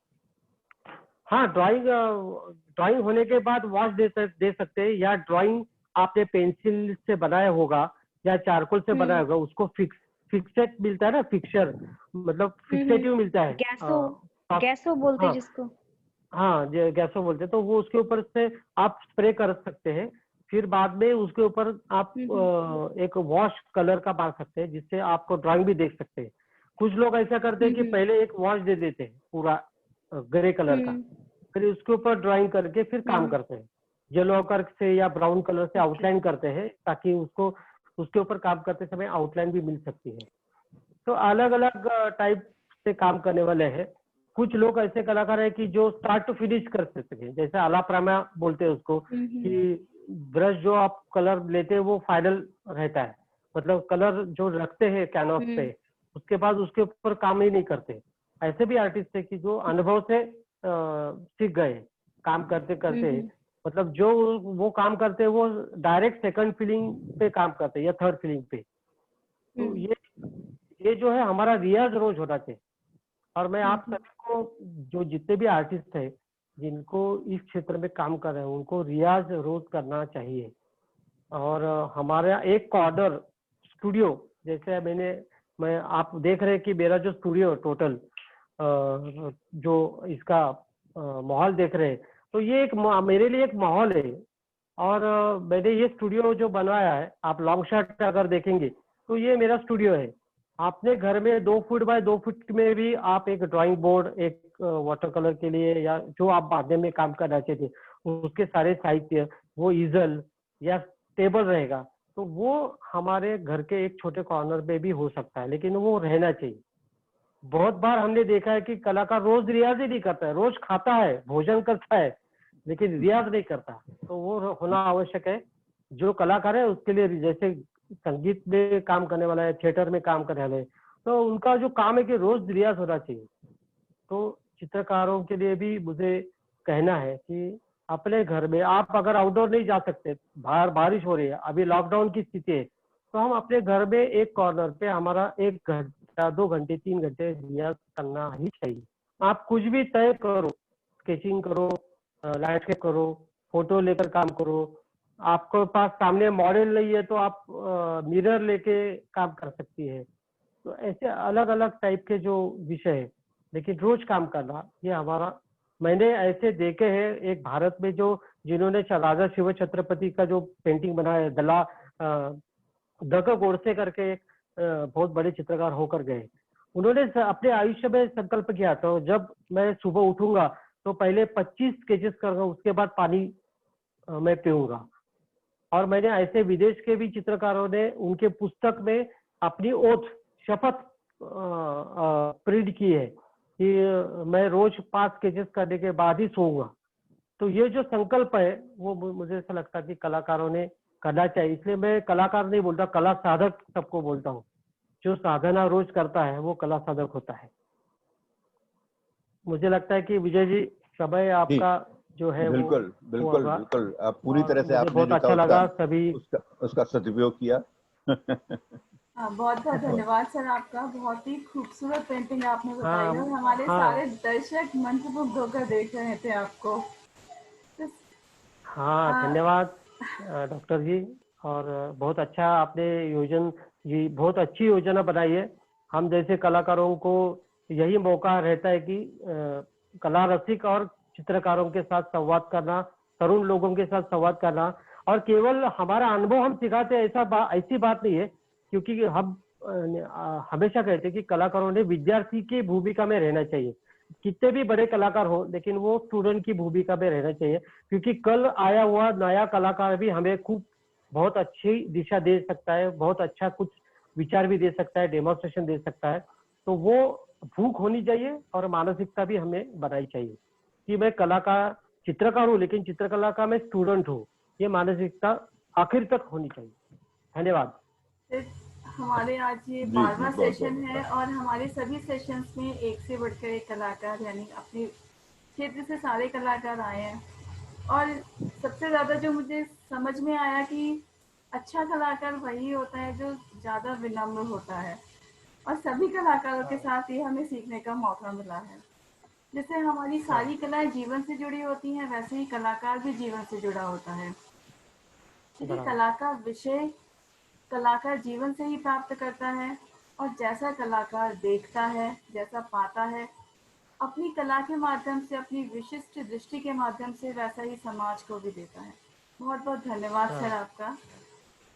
S7: हाँ, ड्राइंग होने के बाद वॉश दे सकते हैं, या ड्राइंग आपने पेंसिल से बनाया होगा या चारकोल से बनाया होगा, उसको फिक्सेट मिलता है ना, फिक्सर मतलब फिक्सेटिव मिलता है,
S16: गैसो बोलते हैं जिसको।
S7: हाँ, गैसो बोलते हैं। तो वो उसके ऊपर से आप स्प्रे कर सकते हैं। फिर बाद में उसके ऊपर आप एक वॉश कलर का मार सकते हैं, जिससे आपको ड्राइंग भी देख सकते हैं। कुछ लोग ऐसा करते हैं कि पहले एक वॉश दे देते हैं पूरा ग्रे कलर का, फिर उसके ऊपर ड्राइंग करके फिर काम करते हैं। येलो कलर से या ब्राउन कलर से आउटलाइन करते हैं, ताकि उसको उसके ऊपर काम करते समय आउटलाइन भी मिल सकती है। तो अलग अलग टाइप से काम करने वाले हैं। कुछ लोग ऐसे कलाकार हैं कि जो स्टार्ट टू फिनिश कर सकते हैं, जैसे अलाप्रामा बोलते हैं उसको, कि ब्रश जो आप कलर लेते हैं वो फाइनल रहता है, मतलब कलर जो रखते हैं कैनवास पे उसके बाद उसके ऊपर काम ही नहीं करते। ऐसे भी आर्टिस्ट है कि जो अनुभव से सीख गए काम करते करते, मतलब जो वो काम करते हैं वो डायरेक्ट सेकंड फीलिंग पे काम करते हैं या थर्ड फीलिंग पे। तो ये जो है हमारा रियाज रोज होना चाहिए। और मैं आप सभी को, जो जितने भी आर्टिस्ट हैं जिनको इस क्षेत्र में काम कर रहे हैं, उनको रियाज रोज करना चाहिए। और हमारा एक कॉर्नर स्टूडियो, जैसे मैं आप देख रहे हैं कि मेरा जो स्टूडियो टोटल जो इसका माहौल देख रहे हैं, तो ये एक मेरे लिए एक माहौल है। और मैंने ये स्टूडियो जो बनवाया है, आप लॉन्ग शॉट अगर देखेंगे तो ये मेरा स्टूडियो है। आपने घर में 2 फुट बाय 2 फुट में भी आप एक ड्राइंग बोर्ड, एक वाटर कलर के लिए या जो आप बाद में काम करना चाहते थे उसके सारे साहित्य, वो ईजल या टेबल रहेगा, तो वो हमारे घर के एक छोटे कॉर्नर पे भी हो सकता है, लेकिन वो रहना चाहिए। बहुत बार हमने देखा है कि कलाकार रोज रियाज ही नहीं करता है, रोज खाता है, भोजन करता है, लेकिन रियाज नहीं करता। तो वो होना आवश्यक है। जो कलाकार है उसके लिए, जैसे संगीत में काम करने वाला है, थिएटर में काम करने वाले, तो उनका जो काम है कि रोज रियाज होना चाहिए। तो चित्रकारों के लिए भी मुझे कहना है कि अपने घर में, आप अगर आउटडोर नहीं जा सकते, बाहर बारिश हो रही है, अभी लॉकडाउन की स्थिति है, तो हम अपने घर में एक कॉर्नर पे हमारा 1 घंटा 2 घंटे 3 घंटे रियाज करना ही चाहिए। आप कुछ भी तय करो, स्केचिंग करो, लैंडस्केप करो, फोटो लेकर काम करो, आपके पास सामने मॉडल नहीं है तो आप मिरर लेके काम कर सकती है। तो ऐसे अलग अलग टाइप के जो विषय है, लेकिन रोज काम करना ये हमारा, मैंने ऐसे देखे हैं एक भारत में जो जिन्होंने राजा शिव छत्रपति का जो पेंटिंग बनाया है, दग गोडसे करके एक बहुत बड़े चित्रकार होकर गए। उन्होंने अपने आयुष्य में संकल्प किया था, जब मैं सुबह उठूंगा तो पहले 25 स्केचेस करूंगा, उसके बाद पानी मैं पीऊंगा। और मैंने ऐसे विदेश के भी चित्रकारों ने उनके पुस्तक में अपनी ओथ, शपथ प्रिंट की है कि मैं रोज 5 स्केचेस करने के बाद ही सोऊंगा। तो ये जो संकल्प है वो मुझे ऐसा लगता है कि कलाकारों ने करना चाहिए। इसलिए मैं कलाकार नहीं बोलता, कला साधक सबको बोलता हूँ। जो साधना रोज करता है वो कला साधक होता है। मुझे लगता है कि विजय जी, समय आपका जो है
S2: बिल्कुल बिल्कुल बिल्कुल, आप पूरी तरह से आपने
S7: बहुत अच्छा लगा सभी
S2: उसका सदुपयोग किया।
S3: बहुत बहुत धन्यवाद सर आपका, बहुत ही खूबसूरत पेंटिंग आपने बताई और हमारे सारे दर्शक मंत्रमुग्ध होकर देख रहे थे आपको।
S7: हाँ, धन्यवाद डॉक्टर जी। और बहुत अच्छा आपने बहुत अच्छी योजना बनाई है। हम जैसे कलाकारों को यही मौका रहता है कि कला रसिक और चित्रकारों के साथ संवाद करना, तरुण लोगों के साथ संवाद करना, और केवल हमारा अनुभव हम सिखाते हैं ऐसी बात नहीं है, क्योंकि हम हमेशा कहते हैं कि कलाकारों ने विद्यार्थी की भूमिका में रहना चाहिए। कितने भी बड़े कलाकार हो, लेकिन वो स्टूडेंट की भूमिका में रहना चाहिए, क्योंकि कल आया हुआ नया कलाकार भी हमें बहुत अच्छी दिशा दे सकता है, बहुत अच्छा कुछ विचार भी दे सकता है, डेमोन्स्ट्रेशन दे सकता है। तो वो भूख होनी चाहिए और मानसिकता भी हमें बनानी चाहिए कि मैं कलाकार चित्रकार हूँ, लेकिन चित्रकला का मैं स्टूडेंट हूँ। ये मानसिकता आखिर तक होनी चाहिए। धन्यवाद।
S3: हमारे आज ये 12वां सेशन है और हमारे सभी सेशंस में एक से बढ़कर एक कलाकार, यानी अपने क्षेत्र से सारे कलाकार आए हैं। और सबसे ज़्यादा जो मुझे समझ में आया कि अच्छा कलाकार वही होता है जो ज़्यादा विनम्र होता है, और सभी कलाकारों के साथ ये हमें सीखने का मौका मिला है। जैसे हमारी सारी कलाएं जीवन से जुड़ी होती हैं, वैसे ही कलाकार भी जीवन से जुड़ा होता है, क्योंकि कलाकार जीवन से ही प्राप्त करता है, और जैसा कलाकार देखता है, जैसा पाता है, अपनी कला के माध्यम से, अपनी विशिष्ट दृष्टि के माध्यम से, वैसा ही समाज को भी देता है। बहुत बहुत धन्यवाद सर आपका।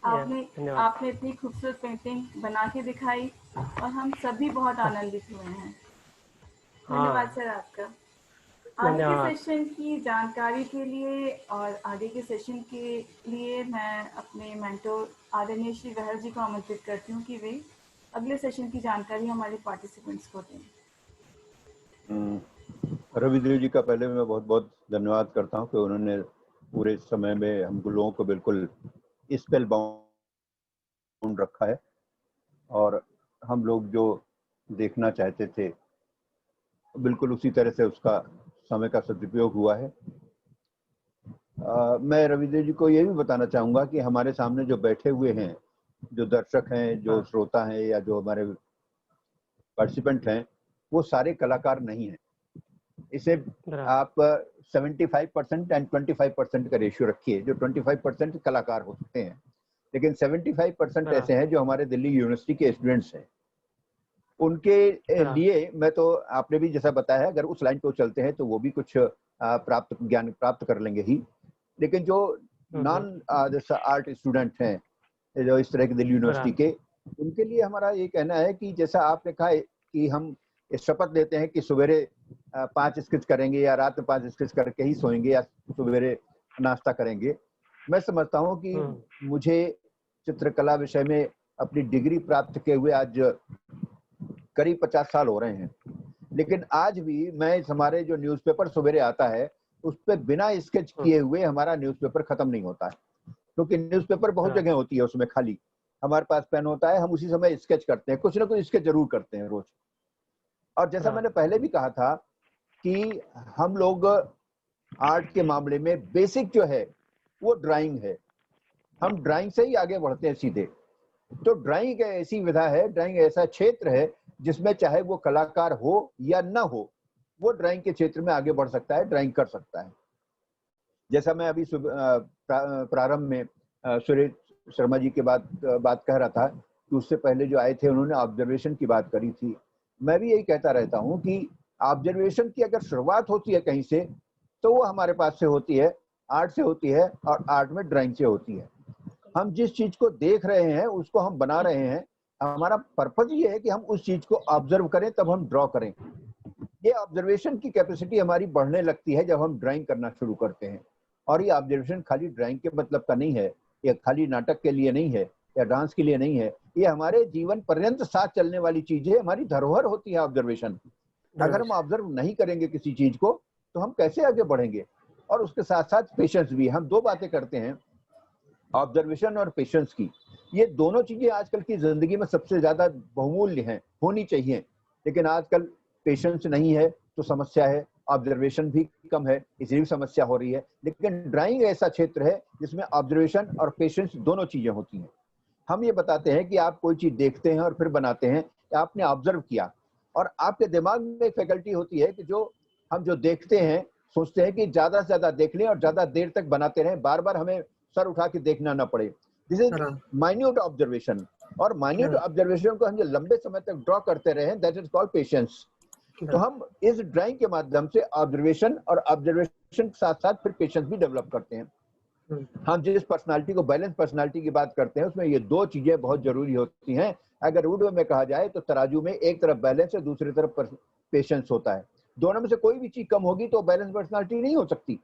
S3: आपने इतनी खूबसूरत पेंटिंग बना के दिखाई और हम सभी बहुत आनंदित हुए हैं। धन्यवाद सर आपका। आगे के सेशन की जानकारी के लिए और आगे के सेशन के लिए मैं अपने मेंटोर आदरणीय श्री बहल जी को आमंत्रित करती हूँ कि वे अगले सेशन की जानकारी हमारे पार्टिसिपेंट्स को दें।
S2: रवि देव जी का पहले मैं बहुत बहुत धन्यवाद करता हूं कि उन्होंने पूरे समय में हम लोगों को बिल्कुल स्पेल बाउंड रखा है और हम लोग जो देखना चाहते थे बिल्कुल उसी तरह से उसका समय का सदुपयोग हुआ है। मैं रविदेव जी को ये भी बताना चाहूँगा कि हमारे सामने जो बैठे हुए हैं, जो दर्शक हैं, जो श्रोता हैं या जो हमारे पार्टिसिपेंट हैं, वो सारे कलाकार नहीं हैं। इसे आप 75% एंड 25% का रेशियो रखिए। जो 25% कलाकार होते हैं, लेकिन 75% ऐसे हैं जो हमारे दिल्ली यूनिवर्सिटी के स्टूडेंट्स हैं। उनके लिए मैं तो आपने भी जैसा बताया है, अगर उस लाइन पे चलते हैं तो वो भी कुछ ज्ञान प्राप्त कर लेंगे ही। लेकिन जो नॉन आर्ट स्टूडेंट हैं, जो इस तरह के दिल्ली यूनिवर्सिटी के, उनके लिए हमारा ये कहना है कि जैसा आपने कहा कि हम शपथ लेते हैं कि सवेरे 5 स्केच करेंगे या रात में 5 स्केच करके ही सोएंगे या सवेरे नाश्ता करेंगे। मैं समझता हूँ कि मुझे चित्रकला विषय में अपनी डिग्री प्राप्त किए हुए आज करीब 50 साल हो रहे हैं, लेकिन आज भी मैं हमारे जो न्यूज़पेपर सवेरे आता है उस पर बिना स्केच किए हुए हमारा न्यूज़पेपर खत्म नहीं होता है, क्योंकि न्यूज़पेपर बहुत जगह होती है, उसमें खाली हमारे पास पेन होता है, हम उसी समय स्केच करते हैं, कुछ ना कुछ स्केच जरूर करते हैं रोज। और जैसा मैंने पहले भी कहा था कि हम लोग आर्ट के मामले में बेसिक जो है वो ड्राइंग है, हम ड्राइंग से ही आगे बढ़ते हैं सीधे। तो ड्राइंग ऐसी विधा है, ड्राइंग ऐसा क्षेत्र है जिसमें चाहे वो कलाकार हो या ना हो, वो ड्राइंग के क्षेत्र में आगे बढ़ सकता है, ड्राइंग कर सकता है। जैसा मैं अभी प्रारंभ में सुरेश शर्मा जी के बात कह रहा था कि उससे पहले जो आए थे उन्होंने ऑब्जर्वेशन की बात करी थी। मैं भी यही कहता रहता हूँ कि ऑब्जर्वेशन की अगर शुरुआत होती है कहीं से, तो वो हमारे पास से होती है, आर्ट से होती है, और आर्ट में ड्राइंग से होती है। हम जिस चीज को देख रहे हैं उसको हम बना रहे हैं, हमारा पर्पज ये है कि हम उस चीज को ऑब्जर्व करें तब हम ड्रॉ करें। ये ऑब्जर्वेशन की कैपेसिटी हमारी बढ़ने लगती है जब हम ड्राइंग करना शुरू करते हैं। और ये ऑब्जर्वेशन खाली ड्राइंग के मतलब का नहीं है, ये खाली नाटक के लिए नहीं है या डांस के लिए नहीं है, ये हमारे जीवन पर्यंत साथ चलने वाली चीज है, हमारी धरोहर होती है ऑब्जर्वेशन। अगर हम ऑब्जर्व नहीं करेंगे किसी चीज को तो हम कैसे आगे बढ़ेंगे। और उसके साथ साथ पेशेंस भी, हम दो बातें करते हैं, ऑब्जर्वेशन और पेशेंस की। ये दोनों चीजें आजकल की जिंदगी में सबसे ज्यादा बहुमूल्य हैं, होनी चाहिए, लेकिन आजकल पेशेंस नहीं है तो समस्या है, ऑब्जर्वेशन भी कम है इसलिए भी समस्या हो रही है। लेकिन ड्राइंग ऐसा क्षेत्र है जिसमें ऑब्जर्वेशन और पेशेंस दोनों चीजें होती हैं। हम ये बताते हैं कि आप कोई चीज देखते हैं और फिर बनाते हैं, आपने ऑब्जर्व किया, और आपके दिमाग में एक फैकल्टी होती है कि हम जो देखते हैं सोचते हैं कि ज्यादा से ज्यादा देख लें और ज्यादा देर तक बनाते रहें, बार बार हमें सर उठा के देखना ना पड़े। दिस इज माइन्यूट ऑब्जर्वेशन, और माइन्यूट ऑब्जर्वेशन को हम जो लंबे समय तक ड्रॉ करते रहे, दैट इज कॉल्ड पेशेंस। तो हम इस ड्राइंग के माध्यम से ऑब्जर्वेशन और ऑब्जर्वेशन के साथ साथ फिर पेशेंस भी डेवलप करते हैं। हम जिस पर्सनालिटी को बैलेंस पर्सनालिटी की बात करते हैं उसमें ये दो चीजें बहुत जरूरी होती हैं। अगर उर्दू में कहा जाए तो तराजू में एक तरफ बैलेंस है, दूसरी तरफ पेशेंस होता है। दोनों में से कोई भी चीज कम होगी तो बैलेंस पर्सनालिटी नहीं हो सकती।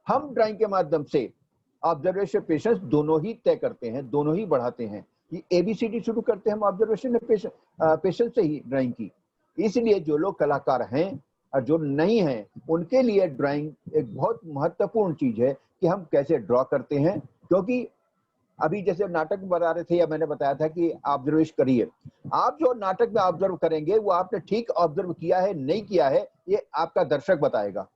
S2: हम ड्राइंग के माध्यम से ऑब्जर्वेशन पेशेंस दोनों ही तय करते हैं, दोनों ही बढ़ाते हैं। ये ABCD शुरू करते हैं हम ऑब्जर्वेशन पेशेंस से ही ड्राइंग की। इसलिए जो लोग कलाकार हैं और जो नहीं हैं उनके लिए ड्राइंग एक बहुत महत्वपूर्ण चीज है कि हम कैसे ड्रॉ करते हैं। क्योंकि अभी जैसे नाटक बता रहे थे या मैंने बताया था कि ऑब्जर्वेशन करिए, आप जो नाटक में ऑब्जर्व करेंगे वो आपने ठीक ऑब्जर्व किया है नहीं किया है, ये आपका दर्शक बताएगा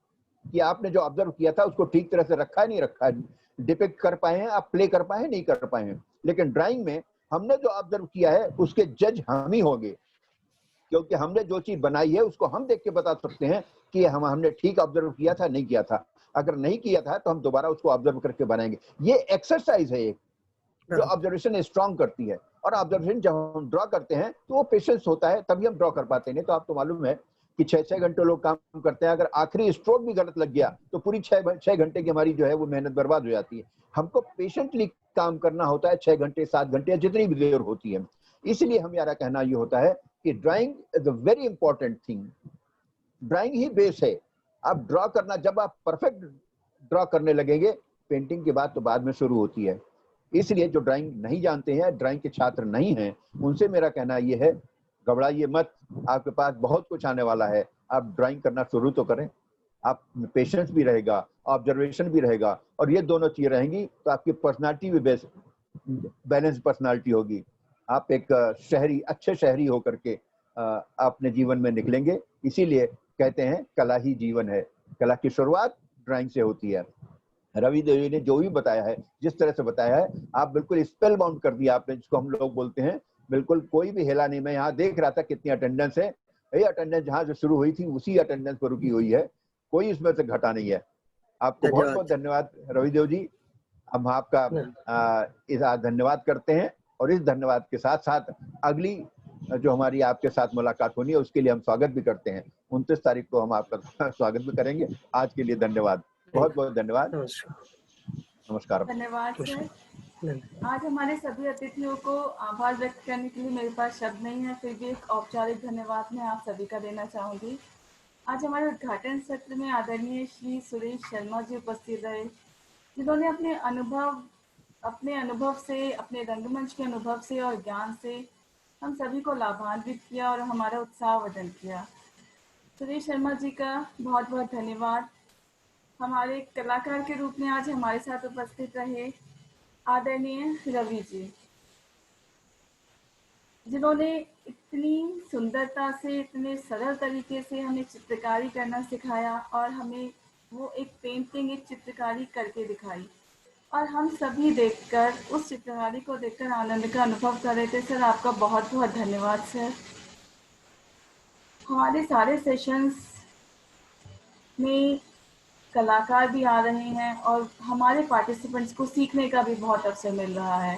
S2: कि आपने जो ऑब्जर्व किया था उसको ठीक तरह से रखा है नहीं रखा है, डिपिक्ट कर पाए हैं, आप प्ले कर पाए हैं नहीं कर पाए हैं। लेकिन ड्राइंग में हमने जो ऑब्जर्व किया है उसके जज हम ही होंगे, क्योंकि हमने जो चीज बनाई है उसको हम देख के बता सकते हैं कि हमने ठीक ऑब्जर्व किया था नहीं किया था। अगर नहीं किया था तो हम दोबारा उसको ऑब्जर्व करके बनाएंगे। ये एक्सरसाइज है एक जो ऑब्जर्वेशन स्ट्रॉन्ग करती है। और ऑब्जर्वेशन जब हम ड्रॉ करते हैं तो वो पेशेंस होता है, तभी हम ड्रॉ कर पाते हैं। तो आपको मालूम है कि 6-6 घंटे लोग काम करते हैं, अगर आखिरी स्ट्रोक भी गलत लग गया तो पूरी 6 घंटे की हमारी जो है वो मेहनत बर्बाद हो जाती है। हमको पेशेंटली काम करना होता है 6 घंटे 7 घंटे जितनी भी देर होती है। इसलिए हमारा कहना ये होता है कि drawing is a very important thing. Drawing he base है। आप ड्रॉ करना, जब आप परफेक्ट ड्रॉ करने लगेंगे, पेंटिंग की बात तो बाद में शुरू होती है। इसलिए जो ड्राइंग नहीं जानते हैं, ड्राइंग के छात्र नहीं हैं, उनसे मेरा कहना ये है, घबराइए मत, आपके पास बहुत कुछ आने वाला है। आप ड्राइंग करना शुरू तो करें, आप पेशेंस भी रहेगा, ऑब्जर्वेशन भी रहेगा, और ये दोनों चीजें रहेंगी तो आपकी पर्सनालिटी भी बैलेंस पर्सनालिटी होगी। आप एक शहरी, अच्छे शहरी होकर के अपने जीवन में निकलेंगे। इसीलिए कहते हैं कला ही जीवन है, कला की शुरुआत ड्राइंग से होती है। रवि देवी ने जो भी बताया है, जिस तरह से बताया है, आप बिल्कुल स्पेल बाउंड कर दिया आपने, जिसको हम लोग बोलते हैं, बिल्कुल कोई भी हिला नहीं। मैं यहाँ देख रहा था कितनी अटेंडेंस है, यही अटेंडेंस जहाँ से शुरू हुई थी उसी अटेंडेंस पर रुकी हुई है, कोई इसमें से घटा नहीं है। आपको बहुत बहुत धन्यवाद रविदेव जी, हम आपका धन्यवाद करते हैं। और इस धन्यवाद के साथ साथ अगली जो हमारी आपके साथ मुलाकात होनी है उसके लिए हम स्वागत भी करते हैं। 29 तारीख को हम आपका स्वागत भी करेंगे। आज के लिए धन्यवाद, बहुत बहुत धन्यवाद, नमस्कार।
S3: धन्यवाद सर। आज हमारे सभी अतिथियों को आभार व्यक्त करने के लिए मेरे पास शब्द नहीं है, फिर भी एक औपचारिक धन्यवाद मैं आप सभी का देना चाहूंगी। आज हमारे उद्घाटन सत्र में आदरणीय श्री सुरेश शर्मा जी उपस्थित रहे, जिन्होंने अपने अनुभव से, अपने रंगमंच के अनुभव से और ज्ञान से हम सभी को लाभान्वित किया और हमारा उत्साहवर्धन किया। सुरेश शर्मा जी का बहुत बहुत धन्यवाद। हमारे कलाकार के रूप में आज हमारे साथ उपस्थित रहे आदरणीय रवि जी, जिन्होंने इतनी सुंदरता से, इतने सरल तरीके से हमें चित्रकारी करना सिखाया और हमें वो एक पेंटिंग, एक चित्रकारी करके दिखाई, और हम सभी देखकर, उस चित्रकारी को देखकर आनंद का अनुभव कर रहे थे। सर आपका बहुत बहुत धन्यवाद सर। हमारे सारे सेशंस में कलाकार भी आ रहे हैं और हमारे पार्टिसिपेंट्स को सीखने का भी बहुत अवसर मिल रहा है।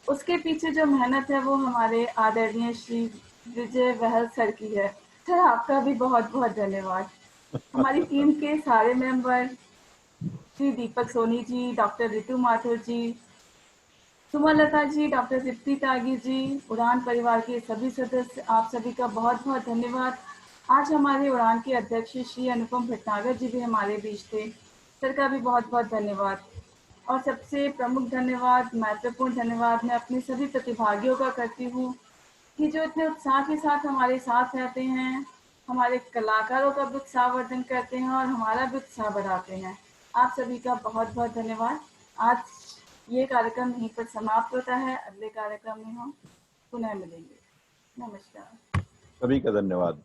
S3: उसके पीछे जो मेहनत है वो हमारे आदरणीय श्री विजय बहल सर की है। सर आपका भी बहुत बहुत धन्यवाद। हमारी टीम के सारे मेंबर श्री दीपक सोनी जी, डॉक्टर रितु माथुर जी, सुमलता जी, डॉक्टर दीप्ति त्यागी जी, उड़ान परिवार के सभी सदस्य, आप सभी का बहुत बहुत धन्यवाद। आज हमारे उड़ान के अध्यक्ष श्री अनुपम भटनागर जी भी हमारे बीच थे, सर का भी बहुत बहुत धन्यवाद। और सबसे प्रमुख धन्यवाद, महत्वपूर्ण धन्यवाद मैं अपने सभी प्रतिभागियों का करती हूँ कि जो इतने उत्साह के साथ हमारे साथ रहते हैं, हमारे कलाकारों का भी उत्साहवर्धन करते हैं और हमारा भी उत्साह बढ़ाते हैं। आप सभी का बहुत बहुत धन्यवाद। आज ये कार्यक्रम यहीं पर समाप्त होता है। अगले कार्यक्रम में हम पुनः मिलेंगे। नमस्कार।
S2: सभी का धन्यवाद।